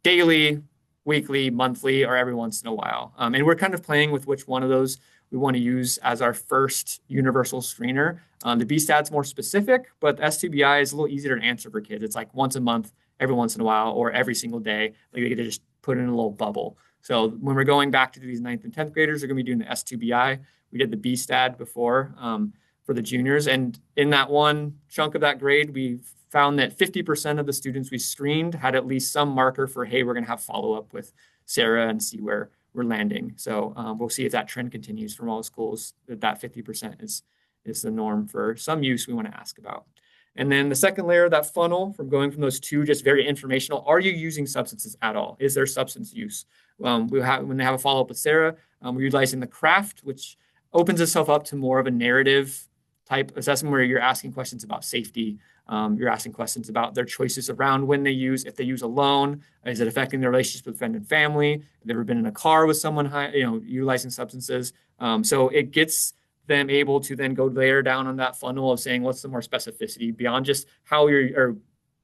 Speaker 11: daily, weekly, monthly, or every once in a while? And we're kind of playing with which one of those we want to use as our first universal screener. The BSTAT's more specific, but S2BI is a little easier to answer for kids. It's like once a month, every once in a while, or every single day. Like they get to just put in a little bubble. So when we're going back to these 9th and 10th graders, they're going to be doing the S2BI. We did the BSTAT before for the juniors. And in that one chunk of that grade, we found that 50% of the students we screened had at least some marker for, hey, we're going to have follow-up with Sarah and see where we're landing. So we'll see if that trend continues from all the schools, that 50% is the norm for some use we want to ask about. And then the second layer of that funnel, from going from those two just very informational, are you using substances at all? Is there substance use? When they have a follow-up with Sarah, we're utilizing the craft, which opens itself up to more of a narrative type assessment where you're asking questions about safety. You're asking questions about their choices around when they use, if they use alone, is it affecting their relationships with friend and family? Have they ever been in a car with someone utilizing substances? So it gets them able to then go layer down on that funnel of saying, what's the more specificity beyond just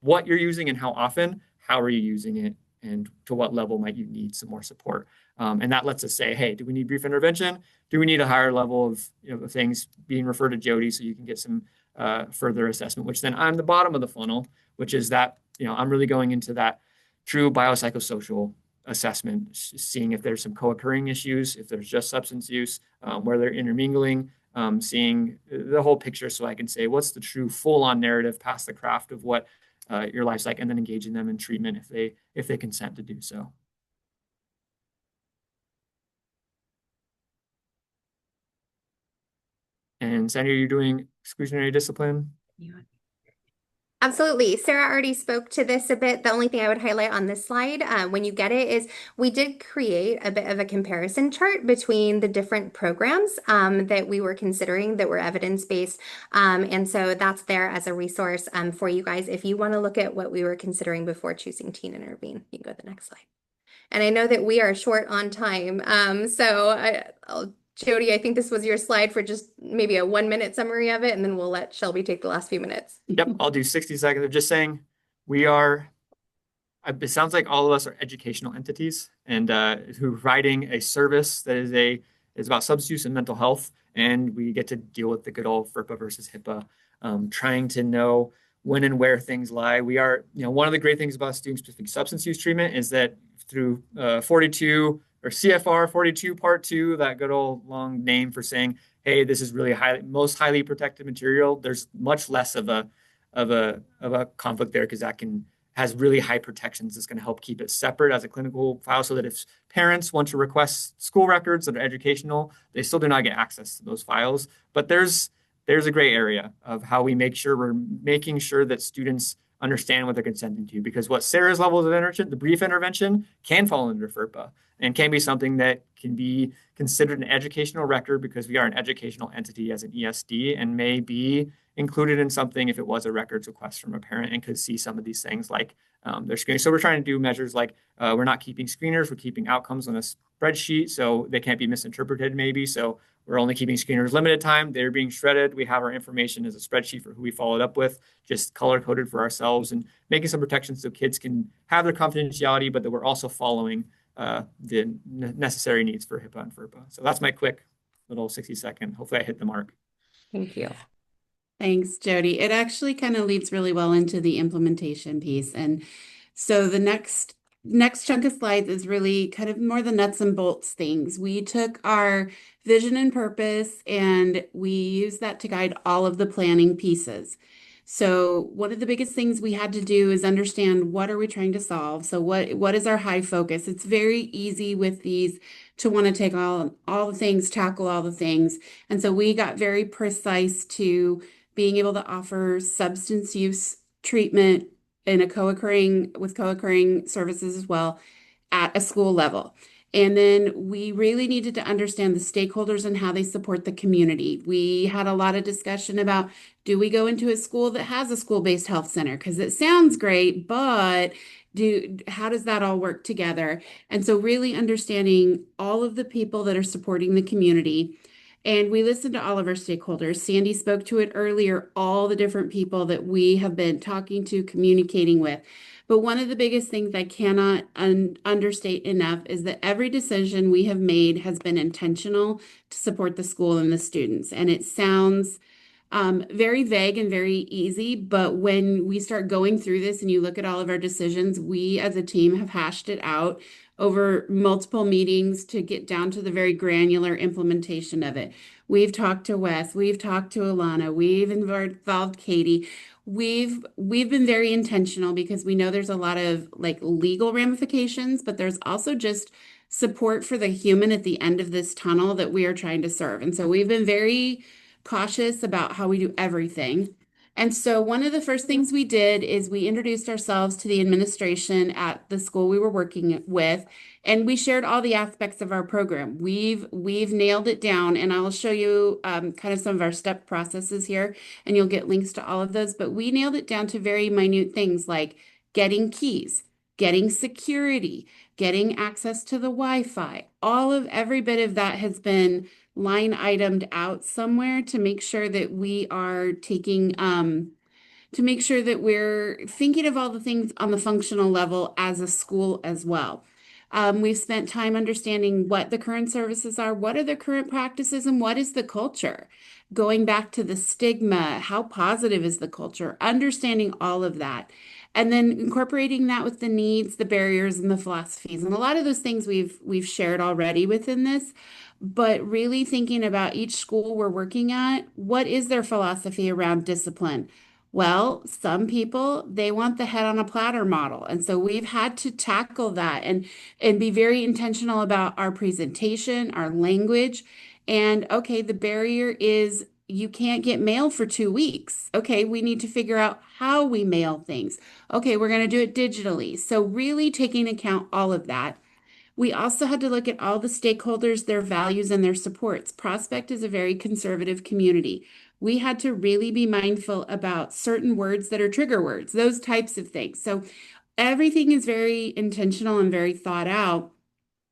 Speaker 11: what you're using and how often, how are you using it, and to what level might you need some more support? And that lets us say, hey, do we need brief intervention? Do we need a higher level of things being referred to Jody so you can get some further assessment, which then I'm the bottom of the funnel, which is that, I'm really going into that true biopsychosocial assessment, seeing if there's some co-occurring issues, if there's just substance use, where they're intermingling, seeing the whole picture so I can say, what's the true full-on narrative past the craft of what your life's like, and then engaging them in treatment if they consent to do so. And Sandy, are you doing exclusionary discipline?
Speaker 10: Absolutely. Sarah already spoke to this a bit. The only thing I would highlight on this slide, when you get it, is we did create a bit of a comparison chart between the different programs that we were considering that were evidence-based. And so that's there as a resource for you guys if you want to look at what we were considering before choosing Teen Intervene. You can go to the next slide. And I know that we are short on time. Jody, I think this was your slide for just maybe a 1-minute summary of it, and then we'll let Shelby take the last few minutes.
Speaker 11: Yep, I'll do 60 seconds of just saying we are, it sounds like all of us are educational entities and who are providing a service that is about substance use and mental health. And we get to deal with the good old FERPA versus HIPAA, trying to know when and where things lie. We are, one of the great things about student-specific substance use treatment is that through 42 or CFR 42 Part 2, that good old long name for saying, hey, this is really most highly protected material. There's much less of a conflict there because that has really high protections. It's going to help keep it separate as a clinical file so that if parents want to request school records that are educational, they still do not get access to those files. But there's a gray area of how we make sure we're making sure that students understand what they're consenting to, because what Sarah's levels of intervention, the brief intervention, can fall under FERPA and can be something that can be considered an educational record because we are an educational entity as an ESD and may be included in something if it was a records request from a parent and could see some of these things like their screening. So we're trying to do measures like we're not keeping screeners, we're keeping outcomes on a spreadsheet so they can't be misinterpreted maybe. So we're only keeping screeners limited time. They're being shredded. We have our information as a spreadsheet for who we followed up with, just color coded for ourselves and making some protections so kids can have their confidentiality, but that we're also following the necessary needs for HIPAA and FERPA. So that's my quick little 60-second. Hopefully I hit the mark.
Speaker 6: Thank you.
Speaker 9: Thanks, Jody. It actually kind of leads really well into the implementation piece. And so the next chunk of slides is really kind of more the nuts and bolts things. We took our vision and purpose and we used that to guide all of the planning pieces. So one of the biggest things we had to do is understand what are we trying to solve? So what is our high focus? It's very easy with these to want to take all the things, tackle all the things. And so we got very precise to being able to offer substance use treatment in a co-occurring services as well at a school level. And then we really needed to understand the stakeholders and how they support the community. We had a lot of discussion about, do we go into a school that has a school-based health center? Because it sounds great, but how does that all work together? And so really understanding all of the people that are supporting the community. And we listened to all of our stakeholders. Sandy spoke to it earlier, all the different people that we have been talking to, communicating with. But one of the biggest things I cannot understate enough is that every decision we have made has been intentional to support the school and the students. And it sounds very vague and very easy, but when we start going through this and you look at all of our decisions, we as a team have hashed it out over multiple meetings to get down to the very granular implementation of it. We've talked to Wes, we've talked to Alana, we've involved Katie. We've been very intentional because we know there's a lot of like legal ramifications, but there's also just support for the human at the end of this tunnel that we are trying to serve. And so we've been very cautious about how we do everything. And so one of the first things we did is we introduced ourselves to the administration at the school we were working with, and we shared all the aspects of our program. We've nailed it down, and I'll show you kind of some of our step processes here, and you'll get links to all of those. But we nailed it down to very minute things like getting keys, getting security, getting access to the Wi-Fi. Every bit of that has been line itemed out somewhere to make sure that we are to make sure that we're thinking of all the things on the functional level as a school as well. We've spent time understanding what the current services are, what are the current practices, and what is the culture. Going back to the stigma, how positive is the culture, understanding all of that. And then incorporating that with the needs, the barriers, and the philosophies. And a lot of those things we've shared already within this, but really thinking about each school we're working at, what is their philosophy around discipline? Well, some people, they want the head on a platter model. And so we've had to tackle that and be very intentional about our presentation, our language. And okay, the barrier is you can't get mail for 2 weeks. Okay, we need to figure out how we mail things. Okay, we're going to do it digitally. So, really taking account all of that. We also had to look at all the stakeholders, their values, and their supports. Prospect is a very conservative community. We had to really be mindful about certain words that are trigger words, those types of things. So everything is very intentional and very thought out.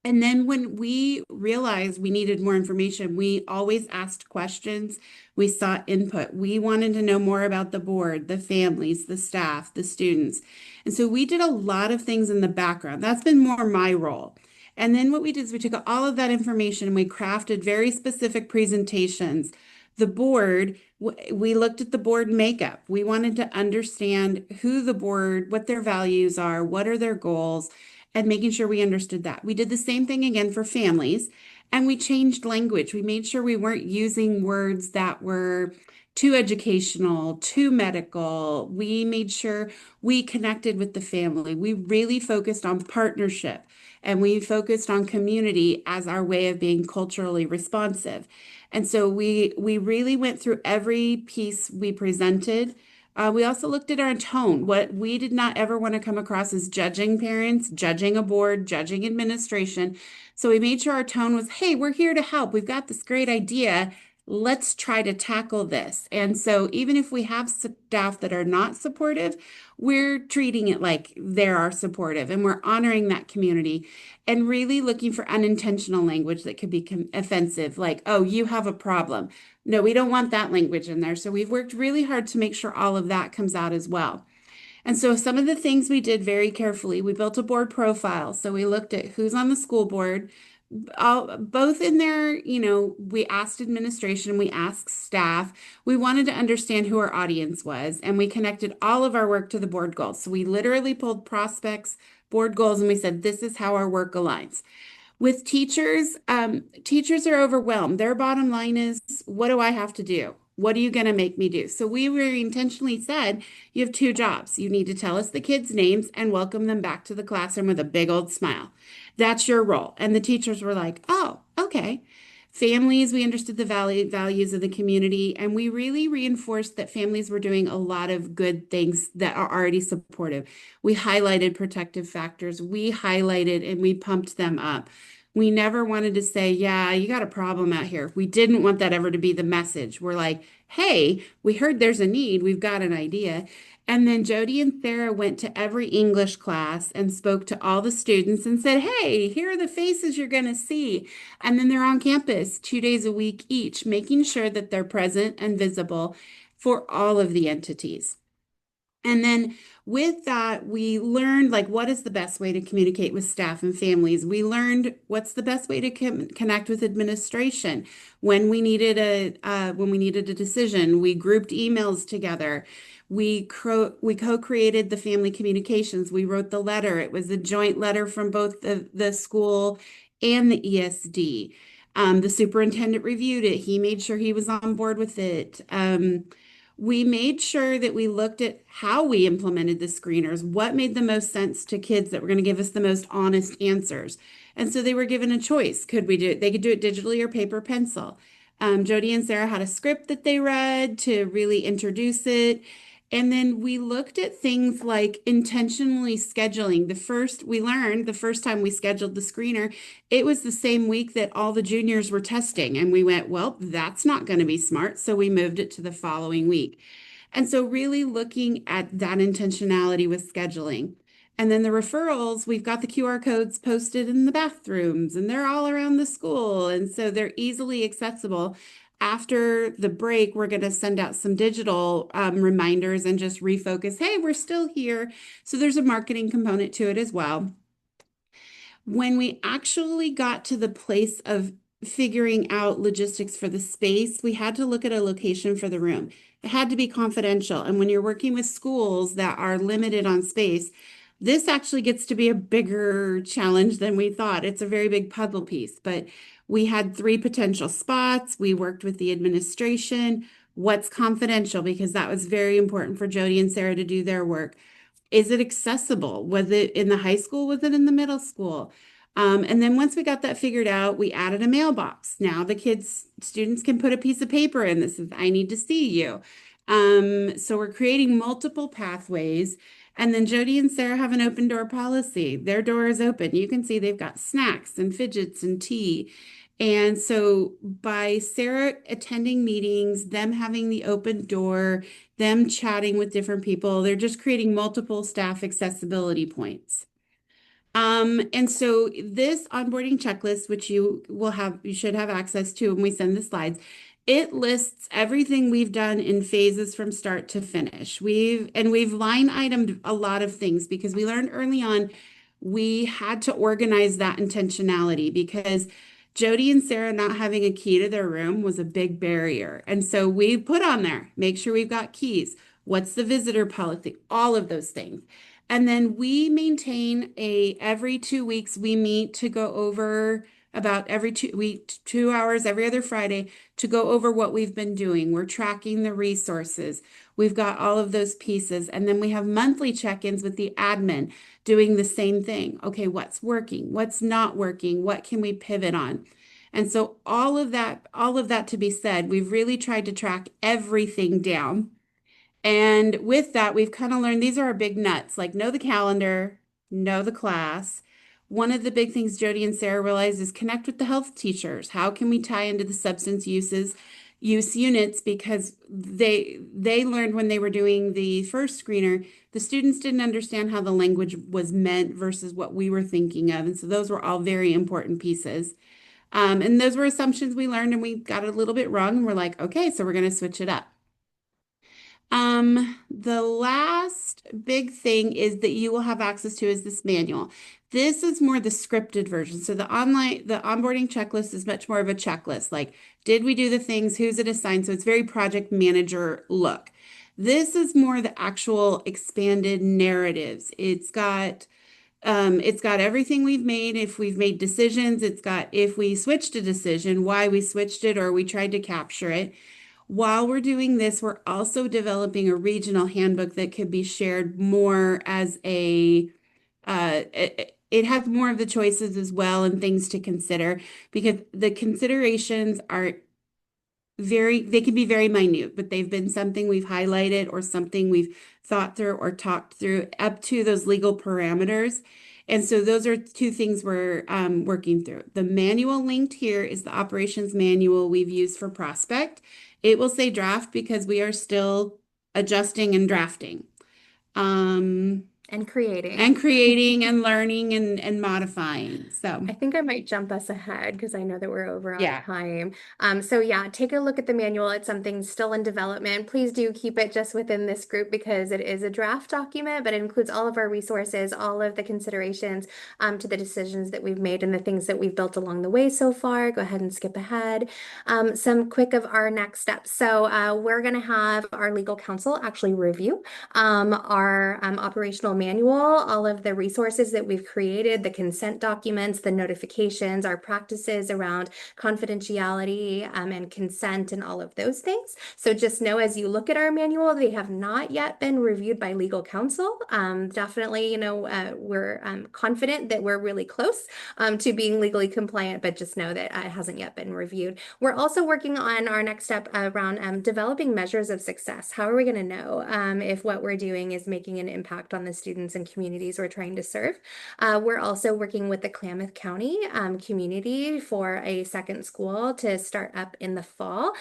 Speaker 9: And then when we realized we needed more information, we always asked questions. We sought input. We wanted to know more about the board, the families, the staff, the students. And so we did a lot of things in the background. That's been more my role. And then what we did is we took all of that information and we crafted very specific presentations. The board, we looked at the board makeup. We wanted to understand who the board, what their values are, what are their goals, and making sure we understood that. We did the same thing again for families, and we changed language. We made sure we weren't using words that were too educational, too medical. We made sure we connected with the family. We really focused on partnership and we focused on community as our way of being culturally responsive. And so we really went through every piece we presented. We also looked at our tone. What we did not ever want to come across as judging parents, judging a board, judging administration. So we made sure our tone was, hey, we're here to help. We've got this great idea. Let's try to tackle this. And so even if we have staff that are not supportive, we're treating it like they are supportive and we're honoring that community and really looking for unintentional language that could be offensive, like, oh, you have a problem. No, we don't want that language in there. So we've worked really hard to make sure all of that comes out as well. And so some of the things we did very carefully, we built a board profile. So we looked at who's on the school board, both in there, we asked administration, we asked staff. We wanted to understand who our audience was, and we connected all of our work to the board goals. So we literally pulled prospects, board goals, and we said, this is how our work aligns. With teachers, teachers are overwhelmed. Their bottom line is, what do I have to do? What are you going to make me do? So we very intentionally said, you have 2 jobs. You need to tell us the kids' names and welcome them back to the classroom with a big old smile. That's your role. And the teachers were like, oh, okay. Families, we understood the values of the community, and we really reinforced that families were doing a lot of good things that are already supportive. We highlighted protective factors. We highlighted and we pumped them up. We never wanted to say, yeah, you got a problem out here. We didn't want that ever to be the message. We're like, hey, we heard there's a need. We've got an idea. And then Jody and Sarah went to every English class and spoke to all the students and said, hey, here are the faces you're going to see. And then they're on campus 2 days a week each, making sure that they're present and visible for all of the entities. And then with that, we learned like what is the best way to communicate with staff and families. We learned what's the best way to connect with administration when we needed a decision. We grouped emails together. We co-created the family communications. We wrote the letter. It was a joint letter from both the school and the ESD. The superintendent reviewed it. He made sure he was on board with it. We made sure that we looked at how we implemented the screeners, what made the most sense to kids that were going to give us the most honest answers. And so they were given a choice. Could we do it? They could do it digitally or paper pencil. Jody and Sarah had a script that they read to really introduce it. And then we looked at things like intentionally scheduling. We learned the first time we scheduled the screener, it was the same week that all the juniors were testing. And we went, well, that's not going to be smart. So we moved it to the following week. And so really looking at that intentionality with scheduling. And then the referrals, we've got the QR codes posted in the bathrooms and they're all around the school. And so they're easily accessible. After the break, we're going to send out some digital reminders and just refocus. Hey, we're still here. So there's a marketing component to it as well. When we actually got to the place of figuring out logistics for the space, we had to look at a location for the room. It had to be confidential. And when you're working with schools that are limited on space, this actually gets to be a bigger challenge than we thought. It's a very big puzzle piece, but we had 3 potential spots. We worked with the administration. What's confidential? Because that was very important for Jody and Sarah to do their work. Is it accessible? Was it in the high school? Was it in the middle school? And then once we got that figured out, we added a mailbox. Now students can put a piece of paper in this. I need to see you. So we're creating multiple pathways. And then Jody and Sarah have an open door policy. Their door is open. You can see they've got snacks and fidgets and tea. And so by Sarah attending meetings, them having the open door, them chatting with different people, they're just creating multiple staff accessibility points. And so this onboarding checklist, which you should have access to when we send the slides, it lists everything we've done in phases from start to finish. We've line itemed a lot of things because we learned early on we had to organize that intentionality because Jody and Sarah not having a key to their room was a big barrier. And so we put on there, make sure we've got keys. What's the visitor policy? All of those things. And then we maintain every 2 weeks, we meet to go over about every 2 hours, every other Friday to go over what we've been doing. We're tracking the resources. We've got all of those pieces. And then we have monthly check-ins with the admin doing the same thing. Okay, what's working? What's not working? What can we pivot on? And so all of that to be said, we've really tried to track everything down. And with that, we've kind of learned these are our big nuts, like know the calendar, know the class. One of the big things Jody and Sarah realized is connect with the health teachers. How can we tie into the substance use units? Because they learned when they were doing the first screener, the students didn't understand how the language was meant versus what we were thinking of. And so those were all very important pieces. And those were assumptions we learned and we got it a little bit wrong. And we're like, okay, so we're going to switch it up. The last big thing is that you will have access to is this manual. This is more the scripted version. So the onboarding checklist is much more of a checklist. Like, did we do the things? Who's it assigned? So it's very project manager look. This is more the actual expanded narratives. It's got everything we've made, if we've made decisions, it's got if we switched a decision, why we switched it, or we tried to capture it. While we're doing this, we're also developing a regional handbook that could be shared more as it has more of the choices as well and things to consider because the considerations are they can be very minute, but they've been something we've highlighted or something we've thought through or talked through up to those legal parameters. And so those are two things we're working through. The manual linked here is the operations manual we've used for Prospect. It will say draft because we are still adjusting and drafting.
Speaker 10: And creating.
Speaker 9: And creating and learning and modifying. So
Speaker 10: I think I might jump us ahead because I know that we're over on
Speaker 9: Yeah.
Speaker 10: time. So yeah, take a look at the manual. It's something still in development. Please do keep it just within this group because it is a draft document, but it includes all of our resources, all of the considerations to the decisions that we've made and the things that we've built along the way so far. Go ahead and skip ahead. Some quick of our next steps. So we're going to have our legal counsel actually review our operational manual, all of the resources that we've created, the consent documents, the notifications, our practices around confidentiality and consent and all of those things. So just know as you look at our manual, they have not yet been reviewed by legal counsel. Definitely, we're confident that we're really close to being legally compliant, but just know that it hasn't yet been reviewed. We're also working on our next step around developing measures of success. How are we going to know if what we're doing is making an impact on the students and communities we're trying to serve? We're also working with the Klamath County community for a second school to start up in the fall,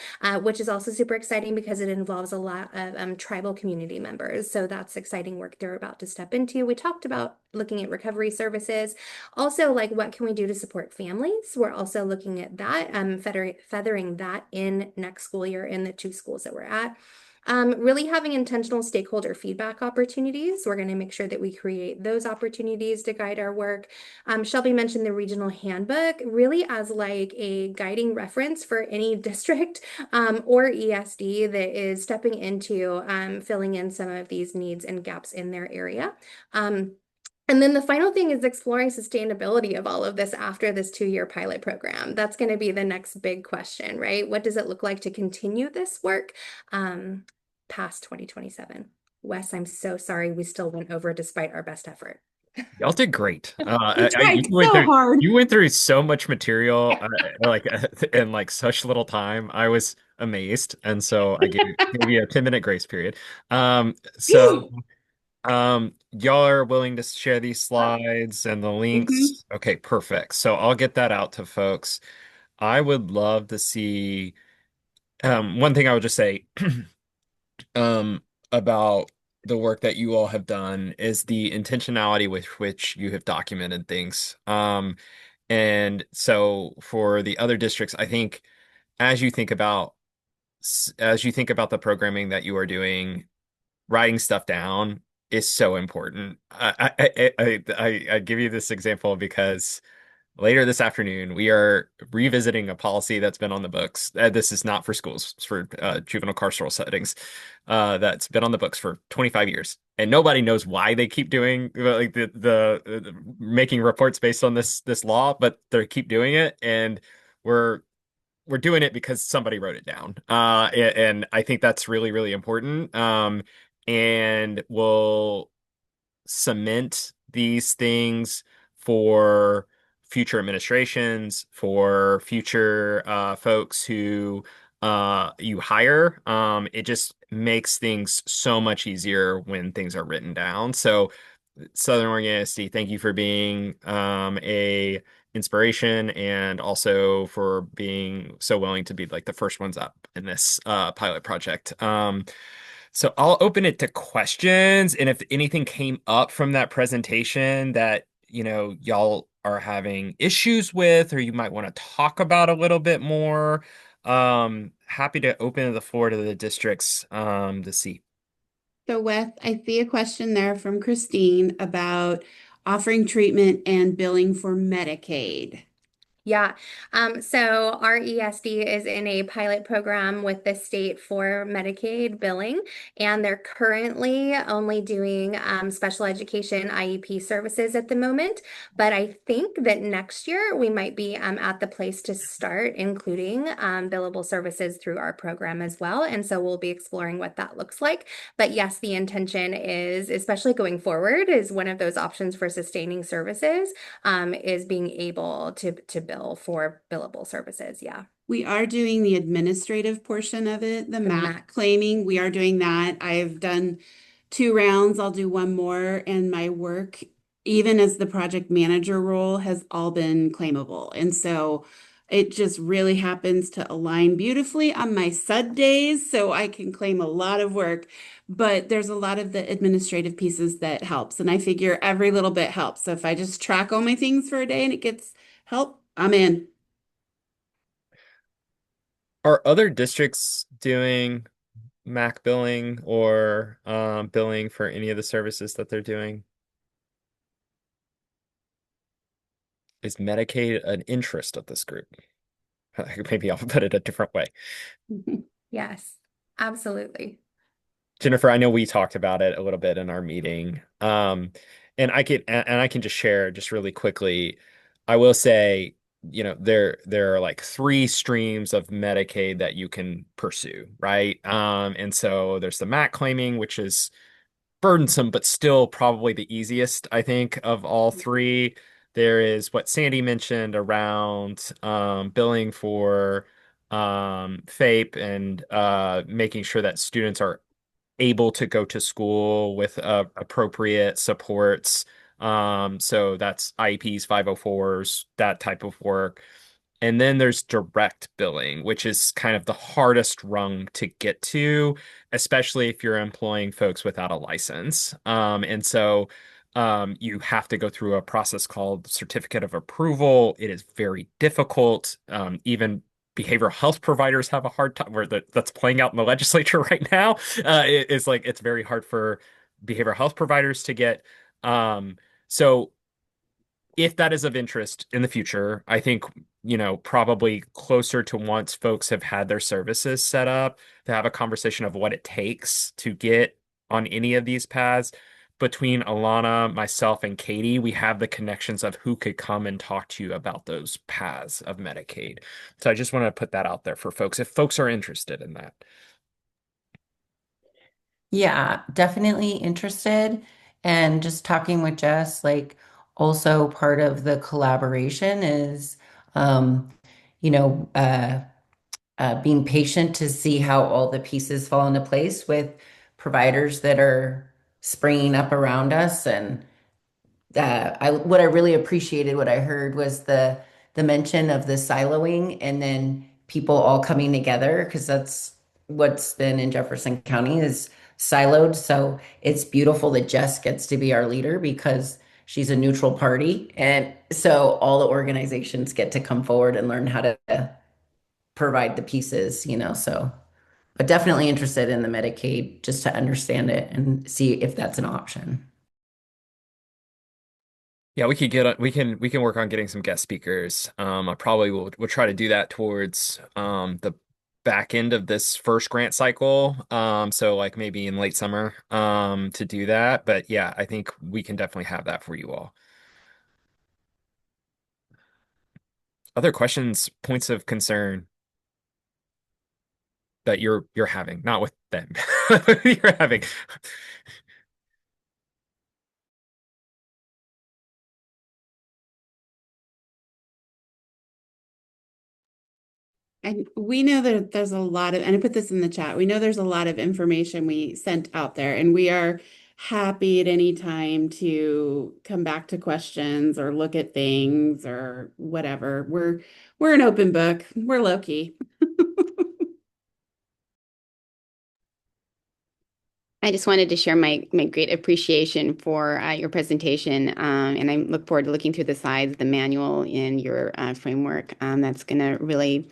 Speaker 10: which is also super exciting because it involves a lot of tribal community members. So that's exciting work they're about to step into. We talked about looking at recovery services. Also, like what can we do to support families? We're also looking at that, feathering that in next school year in the 2 schools that we're at. Really having intentional stakeholder feedback opportunities. We're going to make sure that we create those opportunities to guide our work. Shelby mentioned the regional handbook really as like a guiding reference for any district or ESD that is stepping into filling in some of these needs and gaps in their area. And then the final thing is exploring sustainability of all of this after this 2-year pilot program. That's going to be the next big question, right? What does it look like to continue this work past 2027? Wes, I'm so sorry we still went over despite our best effort.
Speaker 3: Y'all did great.
Speaker 9: We
Speaker 3: You
Speaker 9: tried
Speaker 3: went
Speaker 9: so
Speaker 3: through
Speaker 9: hard.
Speaker 3: so much material like in like such little time. I was amazed, and so I gave you a 10-minute grace period. So y'all are willing to share these slides and the
Speaker 9: Mhm.
Speaker 3: links. Okay, perfect. So I'll get that out to folks. I would love to see one thing I would just say um, about the work that you all have done is the intentionality with which you have documented things. And so for the other districts, I think as you think about as you think about the programming that you are doing, writing stuff down is so important. I give you this example because later this afternoon, we are revisiting a policy that's been on the books. This is not for schools, it's for juvenile carceral settings. That's been on the books for 25 years, and nobody knows why they keep doing like the making reports based on this law, but they keep doing it, and we're we're doing it because somebody wrote it down. And I think that's really, really important. And we'll cement these things for future administrations, for future folks who you hire. It just makes things so much easier when things are written down. So, Southern Oregon ISD, thank you for being a inspiration and also for being so willing to be like the first ones up in this pilot project. So I'll open it to questions, and if anything came up from that presentation that, y'all are having issues with, or you might want to talk about a little bit more, happy to open the floor to the districts, to see.
Speaker 9: So, Wes, I see a question there from Christine about offering treatment and billing for Medicaid.
Speaker 10: Yeah. So our ESD is in a pilot program with the state for Medicaid billing, and they're currently only doing special education IEP services at the moment. But I think that next year we might be at the place to start including billable services through our program as well. And so we'll be exploring what that looks like. But yes, the intention is, especially going forward, is one of those options for sustaining services is being able to bill for billable services. Yeah.
Speaker 9: We are doing the administrative portion of it, the MAC claiming. We are doing that. I've done 2 rounds. I'll do one more, and my work, even as the project manager role, has all been claimable. And so it just really happens to align beautifully on my SUD days, so I can claim a lot of work. But there's a lot of the administrative pieces that helps, and I figure every little bit helps. So if I just track all my things for a day and it gets help, I'm in.
Speaker 3: Are other districts doing Mac billing or billing for any of the services that they're doing? Is Medicaid an interest of this group? Maybe I'll put it a different way.
Speaker 10: Yes, absolutely.
Speaker 3: Jennifer, I know we talked about it a little bit in our meeting. And I can just share just really quickly. I will say, there are like 3 streams of Medicaid that you can pursue, right? And so there's the MAC claiming, which is burdensome, but still probably the easiest, I think, of all 3. There is what Sandy mentioned around billing for FAPE and making sure that students are able to go to school with appropriate supports. So that's IEPs, 504s, that type of work. And then there's direct billing, which is kind of the hardest rung to get to, especially if you're employing folks without a license. And so you have to go through a process called certificate of approval. It is very difficult. Even behavioral health providers have a hard time where that's playing out in the legislature right now. It's like it's very hard for behavioral health providers to get. So if that is of interest in the future, I think, probably closer to once folks have had their services set up to have a conversation of what it takes to get on any of these paths. Between Alana, myself, and Katie, we have the connections of who could come and talk to you about those paths of Medicaid. So I just want to put that out there for folks if folks are interested in that.
Speaker 5: Yeah, definitely interested. And just talking with Jess, like also part of the collaboration is, um, you know, being patient to see how all the pieces fall into place with providers that are springing up around us. And what I really appreciated, what I heard was the mention of the siloing and then people all coming together because that's what's been in Jefferson County is siloed. So it's beautiful that Jess gets to be our leader because she's a neutral party. And so all the organizations get to come forward and learn how to provide the pieces, so but definitely interested in the Medicaid just to understand it and see if that's an option.
Speaker 3: Yeah, we could get we can work on getting some guest speakers. I probably will try to do that towards the back end of this first grant cycle. So like maybe in late summer to do that. But yeah, I think we can definitely have that for you all. Other questions, points of concern that you're having, not with them. You're having.
Speaker 9: And we know that there's a lot of, and I put this in the chat, we know there's a lot of information we sent out there, and we are happy at any time to come back to questions or look at things or whatever. We're an open book. We're low key.
Speaker 8: I just wanted to share my great appreciation for your presentation, and I look forward to looking through the slides, the manual, in your framework. That's going to really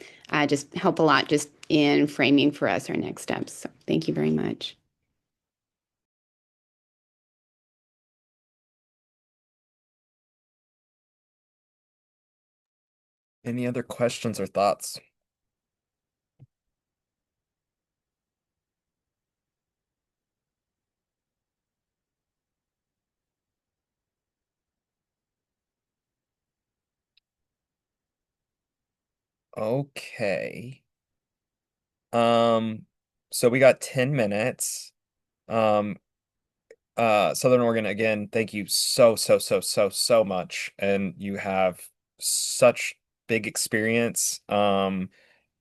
Speaker 8: just help a lot just in framing for us our next steps. So thank you very much.
Speaker 3: Any other questions or thoughts? Okay. Um, so we got 10 minutes. Um, Southern Oregon, again, thank you so much. And you have such big experience. And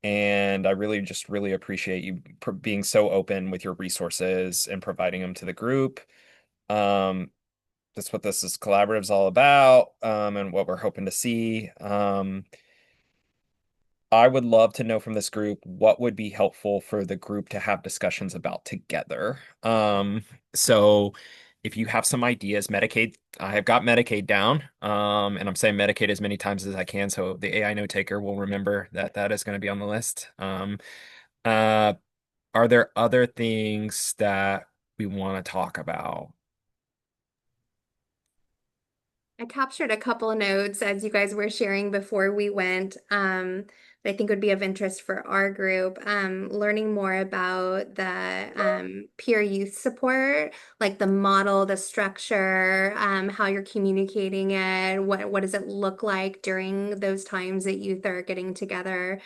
Speaker 3: I really just really appreciate you being so open with your resources and providing them to the group. Um, that's what this is collaborative's all about, and what we're hoping to see. I would love to know from this group what would be helpful for the group to have discussions about together. So if you have some ideas, Medicaid, I have got Medicaid down, and I'm saying Medicaid as many times as I can, so the AI note taker will remember that that is going to be on the list. Uh, are there other things that we want to talk about?
Speaker 10: I captured a couple of notes as you guys were sharing before we went, that I think would be of interest for our group. Learning more about the peer youth support, like the model, the structure, how you're communicating it, what does it look like during those times that youth are getting together,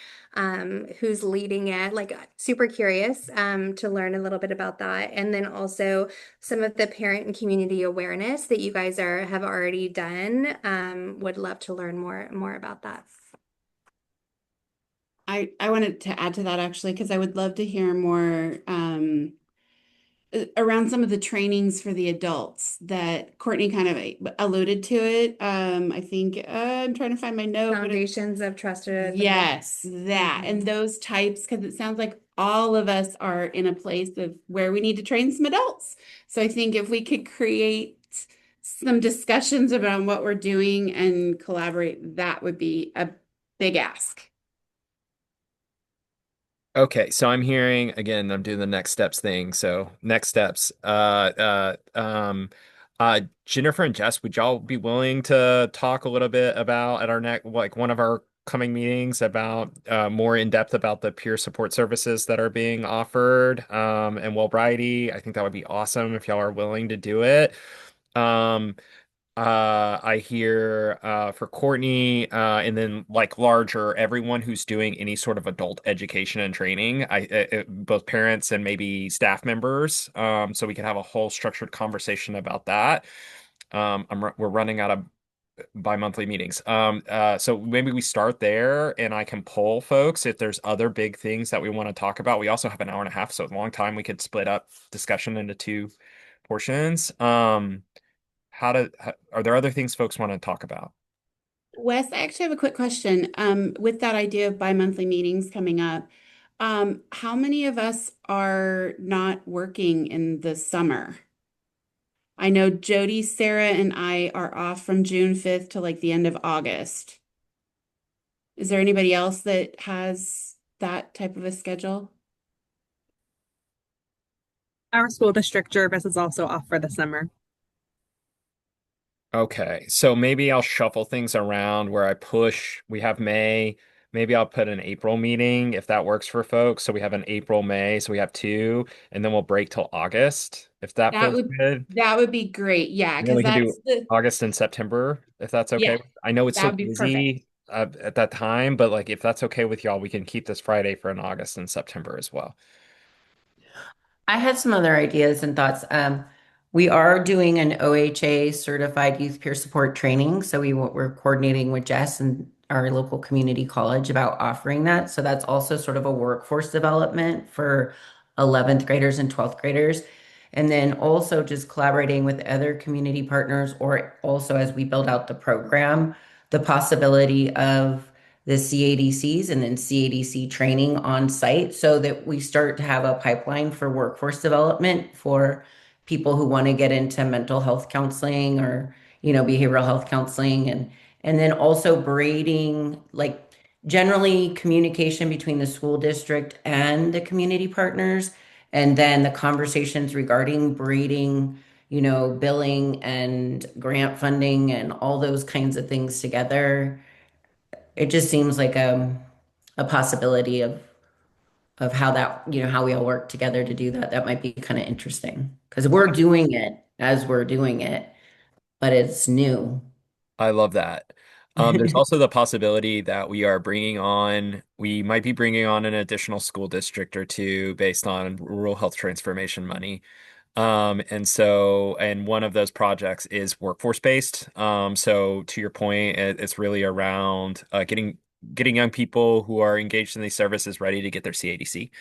Speaker 10: who's leading it, like super curious to learn a little bit about that. And then also some of the parent and community awareness that you guys have already done. Would love to learn more about that.
Speaker 9: I wanted to add to that actually, because I would love to hear more around some of the trainings for the adults that Courtney kind of alluded to it. I think I'm trying to find my note.
Speaker 10: Foundations of trusted.
Speaker 9: Yes, that and those types, because it sounds like all of us are in a place of where we need to train some adults. So I think if we could create some discussions about what we're doing and collaborate, that would be a big ask.
Speaker 3: Okay, so I'm hearing again, I'm doing the next steps thing. So next steps. Jennifer and Jess, would y'all be willing to talk a little bit about at our next, like one of our coming meetings about more in depth about the peer support services that are being offered and Wellbriety? I think that would be awesome if y'all are willing to do it. Um, I hear for Courtney, and then like larger, everyone who's doing any sort of adult education and training, both parents and maybe staff members, so we can have a whole structured conversation about that. We're running out of bi-monthly meetings. So maybe we start there, and I can poll folks if there's other big things that we want to talk about. We also have an hour and a half, so a long time. We could split up discussion into two portions. Are there other things folks want to talk about?
Speaker 9: Wes, I actually have a quick question. With that idea of bi-monthly meetings coming up, how many of us are not working in the summer? I know Jody, Sarah, and I are off from June 5th to like the end of August. Is there anybody else that has that type of a schedule?
Speaker 7: Our school district, Jervis, is also off for the summer.
Speaker 3: Okay, so maybe I'll shuffle things around where we have May, maybe I'll put an April meeting if that works for folks. So we have an April, May, so we have two, and then we'll break till August if that
Speaker 9: That
Speaker 3: feels
Speaker 9: would
Speaker 3: good.
Speaker 9: that would be great. Yeah,
Speaker 3: And then
Speaker 9: because
Speaker 3: we can
Speaker 9: that's
Speaker 3: do
Speaker 9: the
Speaker 3: August and September if that's okay.
Speaker 9: yeah,
Speaker 3: I know it's
Speaker 9: that
Speaker 3: so
Speaker 9: would be perfect.
Speaker 3: busy at that time, but like if that's okay with y'all, we can keep this Friday for an August and September as well.
Speaker 5: I had some other ideas and thoughts. We are doing an OHA certified youth peer support training. So we're coordinating with Jess and our local community college about offering that. So that's also sort of a workforce development for 11th graders and 12th graders. And then also just collaborating with other community partners, or also as we build out the program, the possibility of the CADCs and then CADC training on site so that we start to have a pipeline for workforce development for people who want to get into mental health counseling or, behavioral health counseling and then also braiding like generally communication between the school district and the community partners and then the conversations regarding braiding, billing and grant funding and all those kinds of things together. It just seems like a possibility of how that, how we all work together to do that. That might be kind of interesting because we're doing it as we're doing it, but it's new.
Speaker 3: I love that. There's also the possibility that we might be bringing on an additional school district or two based on rural health transformation money. And one of those projects is workforce based. So to your point, it's really around getting young people who are engaged in these services ready to get their CADC.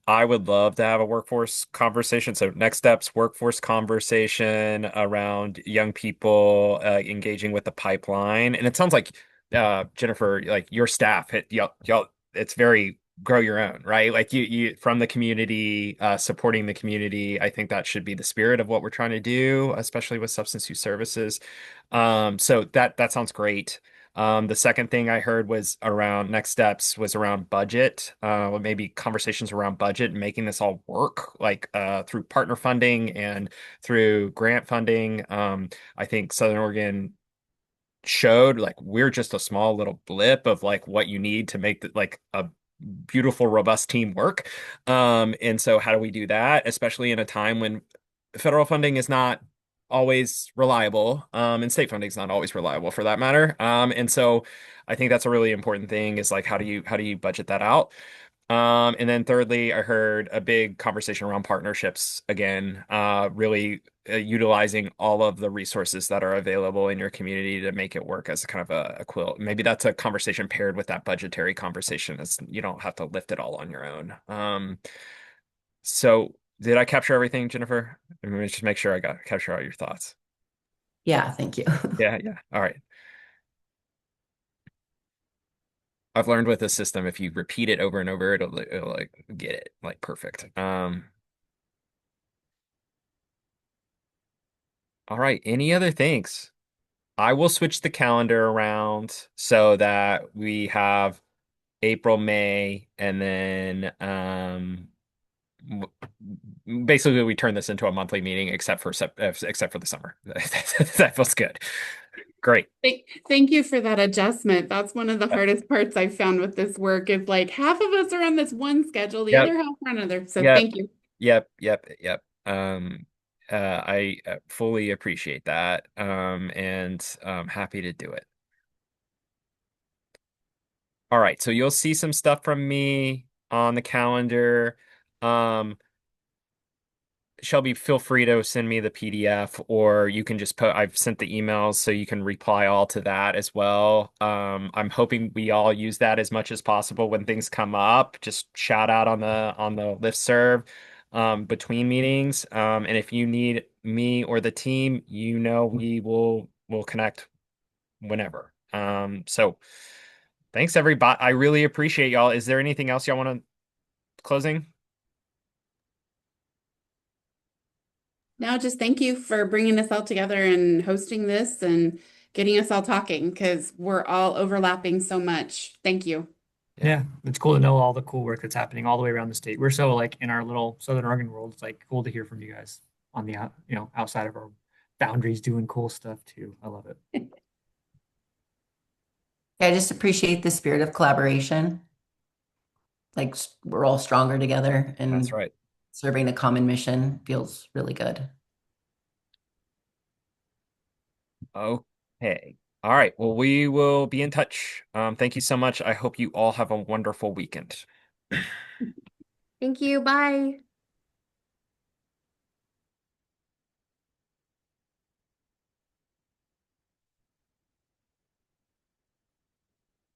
Speaker 3: I would love to have a workforce conversation. So next steps, workforce conversation around young people engaging with the pipeline. And it sounds like Jennifer, like your staff, it's very grow your own, right? Like you from the community, supporting the community. I think that should be the spirit of what we're trying to do, especially with substance use services. So that sounds great. The second thing I heard was around next steps was around budget, maybe conversations around budget and making this all work, like through partner funding and through grant funding. I think Southern Oregon showed like we're just a small little blip of like what you need to make like a beautiful, robust team work. And so how do we do that, especially in a time when federal funding is not always reliable, and state funding is not always reliable for that matter. And so I think that's a really important thing is like how do you budget that out? And then thirdly, I heard a big conversation around partnerships again, really utilizing all of the resources that are available in your community to make it work as kind of a quilt. Maybe that's a conversation paired with that budgetary conversation as you don't have to lift it all on your own. So did I capture everything, Jennifer? Let me just make sure I got capture all your thoughts.
Speaker 5: Yeah, thank you.
Speaker 3: Yeah, yeah. All right. I've learned with this system, if you repeat it over and over, it'll like get it like perfect. All right. Any other things? I will switch the calendar around so that we have April, May, and then basically we turn this into a monthly meeting except for the summer. That feels good. Great.
Speaker 9: Thank you for that adjustment. That's one of the hardest parts I've found with this work is like half of us are on this one schedule, the
Speaker 3: Yep.
Speaker 9: other half are on another. So
Speaker 3: Yep.
Speaker 9: thank you.
Speaker 3: Yep. Yep. Yep. Um, I fully appreciate that. And happy to do it. All right, so you'll see some stuff from me on the calendar. Um, Shelby, feel free to send me the PDF, or you can just put, I've sent the emails so you can reply all to that as well. I'm hoping we all use that as much as possible when things come up. Just shout out on the listserv between meetings. And if you need me or the team, we'll connect whenever. So thanks everybody. I really appreciate y'all. Is there anything else y'all want to closing?
Speaker 9: Now, just thank you for bringing us all together and hosting this and getting us all talking because we're all overlapping so much. Thank you.
Speaker 11: Yeah, it's cool to know all the cool work that's happening all the way around the state. We're so like in our little Southern Oregon world. It's like cool to hear from you guys on the outside of our boundaries doing cool stuff too. I love it.
Speaker 5: Yeah, I just appreciate the spirit of collaboration. Like we're all stronger together
Speaker 3: That's
Speaker 5: and
Speaker 3: right.
Speaker 5: serving a common mission feels really good.
Speaker 3: Okay. All right. Well, we will be in touch. Thank you so much. I hope you all have a wonderful weekend.
Speaker 10: Thank you. Bye.